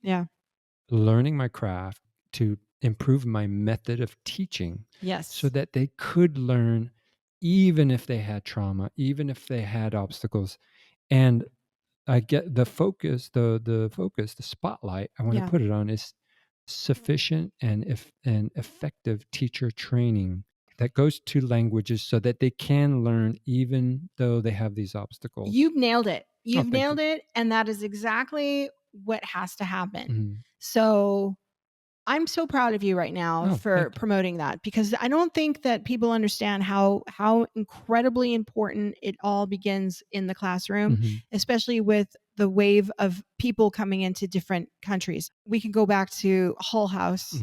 learning my craft to improve my method of teaching. Yes, so that they could learn. Even if they had trauma, even if they had obstacles. And I get the focus, the spotlight I want to put it on is sufficient and effective teacher training that goes to languages so that they can learn even though they have these obstacles. You've nailed it. You've nailed it. And that is exactly what has to happen. So I'm so proud of you right now for promoting that, because I don't think that people understand how incredibly important it all begins in the classroom, especially with the wave of people coming into different countries. We can go back to Hull House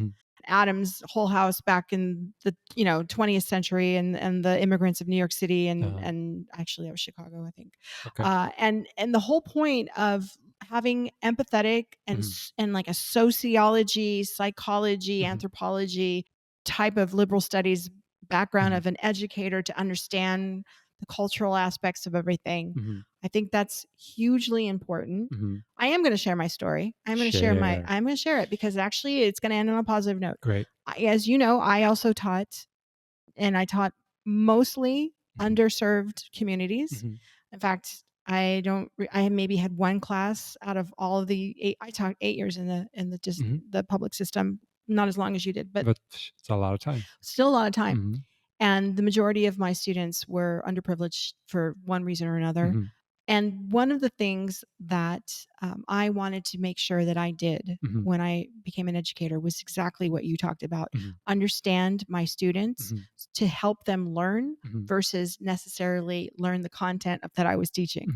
Adams' Whole House back in the 20th century, and the immigrants of New York City, and actually that was Chicago, I think. Okay. And the whole point of having empathetic and like a sociology, psychology, anthropology type of liberal studies background of an educator to understand the cultural aspects of everything. I think that's hugely important. I am going to share my story. I'm going to share it because actually it's going to end on a positive note. Great. As you know, I also taught, and I taught mostly underserved communities. In fact, I maybe had one class out of all of the 8. I taught 8 years in the public system, not as long as you did, but it's a lot of time. Still a lot of time. And the majority of my students were underprivileged for one reason or another. And one of the things that I wanted to make sure that I did when I became an educator was exactly what you talked about. Understand my students to help them learn versus necessarily learn the content that I was teaching.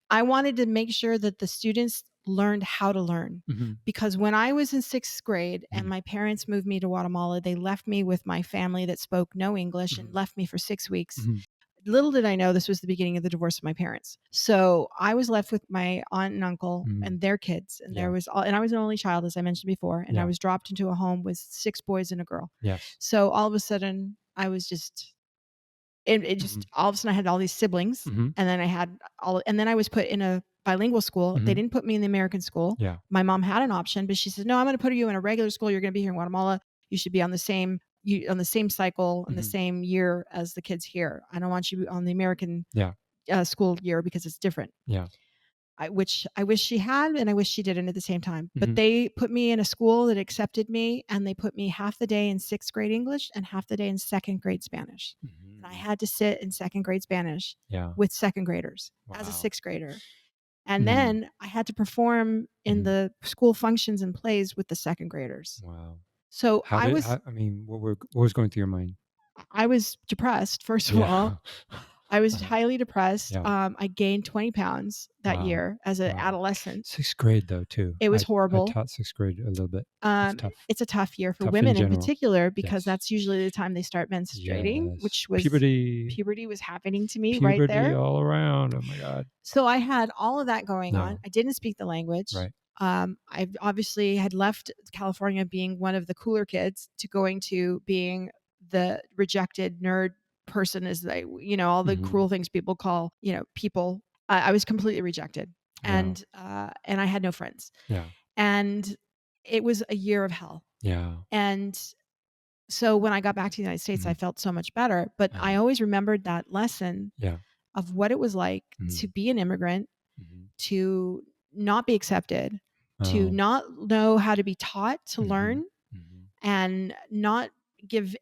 I wanted to make sure that the students learned how to learn, because when I was in 6th grade and my parents moved me to Guatemala, they left me with my family that spoke no English and left me for 6 weeks. Little did I know this was the beginning of the divorce of my parents. So I was left with my aunt and uncle and their kids, and and I was an only child, as I mentioned before, and I was dropped into a home with 6 boys and a girl. Yes. So all of a sudden I was just it just all of a sudden I had all these siblings, and then I was put in a bilingual school. They didn't put me in the American school. Yeah. My mom had an option, but she said, "No, I'm going to put you in a regular school. You're going to be here in Guatemala. You should be on the same cycle and the same year as the kids here. I don't want you on the American school year because it's different." Yeah. Which I wish she had, and I wish she didn't at the same time. But they put me in a school that accepted me, and they put me half the day in 6th grade English and half the day in 2nd grade Spanish. And I had to sit in 2nd grade Spanish with 2nd graders as a 6th grader. And then I had to perform in the school functions and plays with the 2nd graders. Wow. So what was going through your mind? I was depressed, first of all. I was highly depressed. I gained 20 pounds that year as an adolescent. 6th grade, though, too. It was horrible. I taught 6th grade a little bit. It's tough. It's a tough year for Tough women in general. particular, because that's usually the time they start menstruating, which was puberty was happening to me right there. Puberty all around. Oh my God. So I had all of that going on. I didn't speak the language. Right. I obviously had left California being one of the cooler kids to going to being the rejected nerd person, as all the cruel things people call, people. I was completely rejected, and I had no friends. Yeah. And it was a year of hell. Yeah. And so when I got back to the United States, I felt so much better. But I always remembered that lesson of what it was like to be an immigrant, to not be accepted, to not know how to be taught to learn, and not give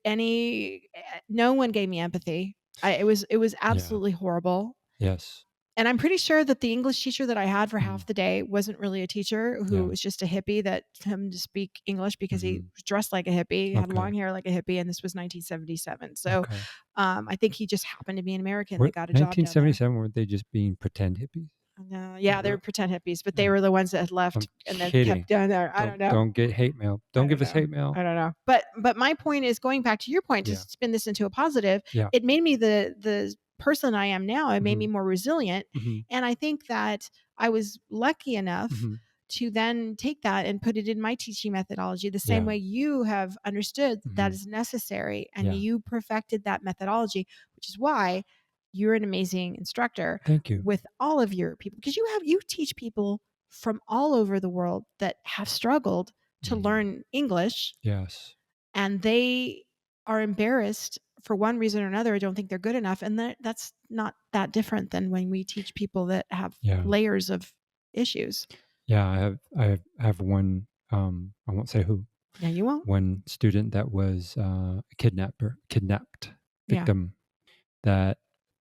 no one gave me empathy. It was absolutely horrible. Yes. And I'm pretty sure that the English teacher that I had for half the day wasn't really a teacher, who was just a hippie that him to speak English because he was dressed like a hippie, had long hair like a hippie, and this was 1977. So I think he just happened to be an American that got a job down there. 1977, weren't they just being pretend hippies? No, yeah, they were pretend hippies, but they were the ones that had left and then kept down there. I don't know. Don't get hate mail. Don't give us hate mail. I don't know. But my point is, going back to your point, to spin this into a positive, it made me the person I am now. It made me more resilient. And I think that I was lucky enough to then take that and put it in my teaching methodology the same way you have understood that is necessary, and you perfected that methodology, which is why you're an amazing instructor. Thank you. With all of your people, because you teach people from all over the world that have struggled to learn English. Yes. And they are embarrassed for one reason or another. I don't think they're good enough. And that's not that different than when we teach people that have layers of issues. Yeah, I have one, I won't say who. Yeah, you won't. One student that was a kidnapped victim that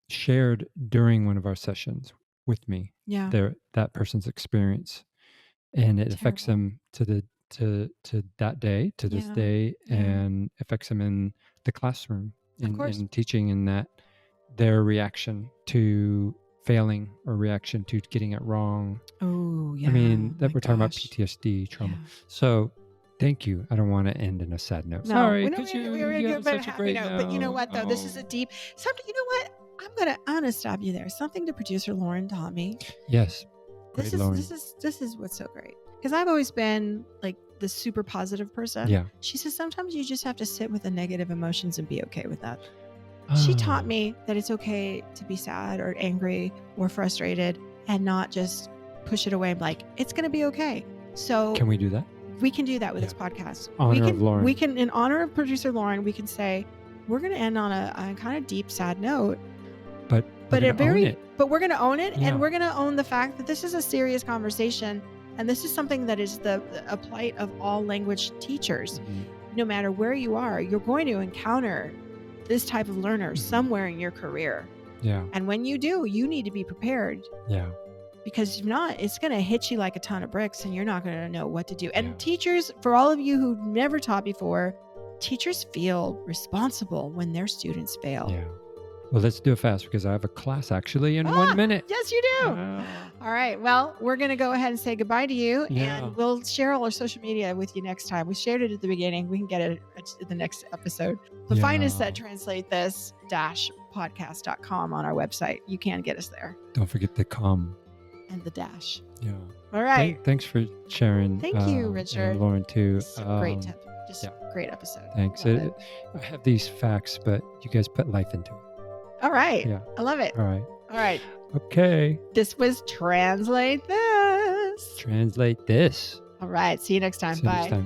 shared during one of our sessions with me that person's experience, and it affects them to that day, to this day, and affects them in the classroom, in teaching, in that their reaction to failing or reaction to getting it wrong. Oh yeah. I mean, that we're talking about PTSD trauma. So Thank you. I don't want to end in a sad note. No, Sorry, we don't. because We're you good, have but such a great note. But you know what though? This is a deep. Something. You know what? I'm gonna stop you there. Something to producer Lauren taught me. Yes. Great, Lauren. This is what's so great, because I've always been like the super positive person. Yeah. She says sometimes you just have to sit with the negative emotions and be okay with that. She taught me that it's okay to be sad or angry or frustrated and not just push it away and be like, it's going to be okay. So can we do that? We can do that with this podcast. Of Lauren. We can, in honor of producer Lauren, we can say, we're going to end on a kind of deep, sad note. But we're going to own it. And we're going to own the fact that this is a serious conversation. And this is something that is a plight of all language teachers. Mm-hmm. No matter where you are, you're going to encounter this type of learner somewhere in your career. Yeah. And when you do, you need to be prepared. Yeah. Because if not, it's going to hit you like a ton of bricks and you're not going to know what to do. And teachers, for all of you who've never taught before, teachers feel responsible when their students fail. Yeah. Well, let's do it fast because I have a class actually in 1 minute. Yes, you do. All right. Well, we're going to go ahead and say goodbye to you. Yeah. And we'll share all our social media with you next time. We shared it at the beginning. We can get it at the next episode. But find us at translatethis's-podcast.com on our website. You can get us there. Don't forget the com. And the dash. Yeah. All right. Thanks for sharing. Thank you, Richard. And Lauren, too. Great tip. Just great episode. Thanks. I have these facts, but you guys put life into it. All right. Yeah. I love it. All right. All right. Okay. This was Translate This. Translate This. All right. See you next time. Bye.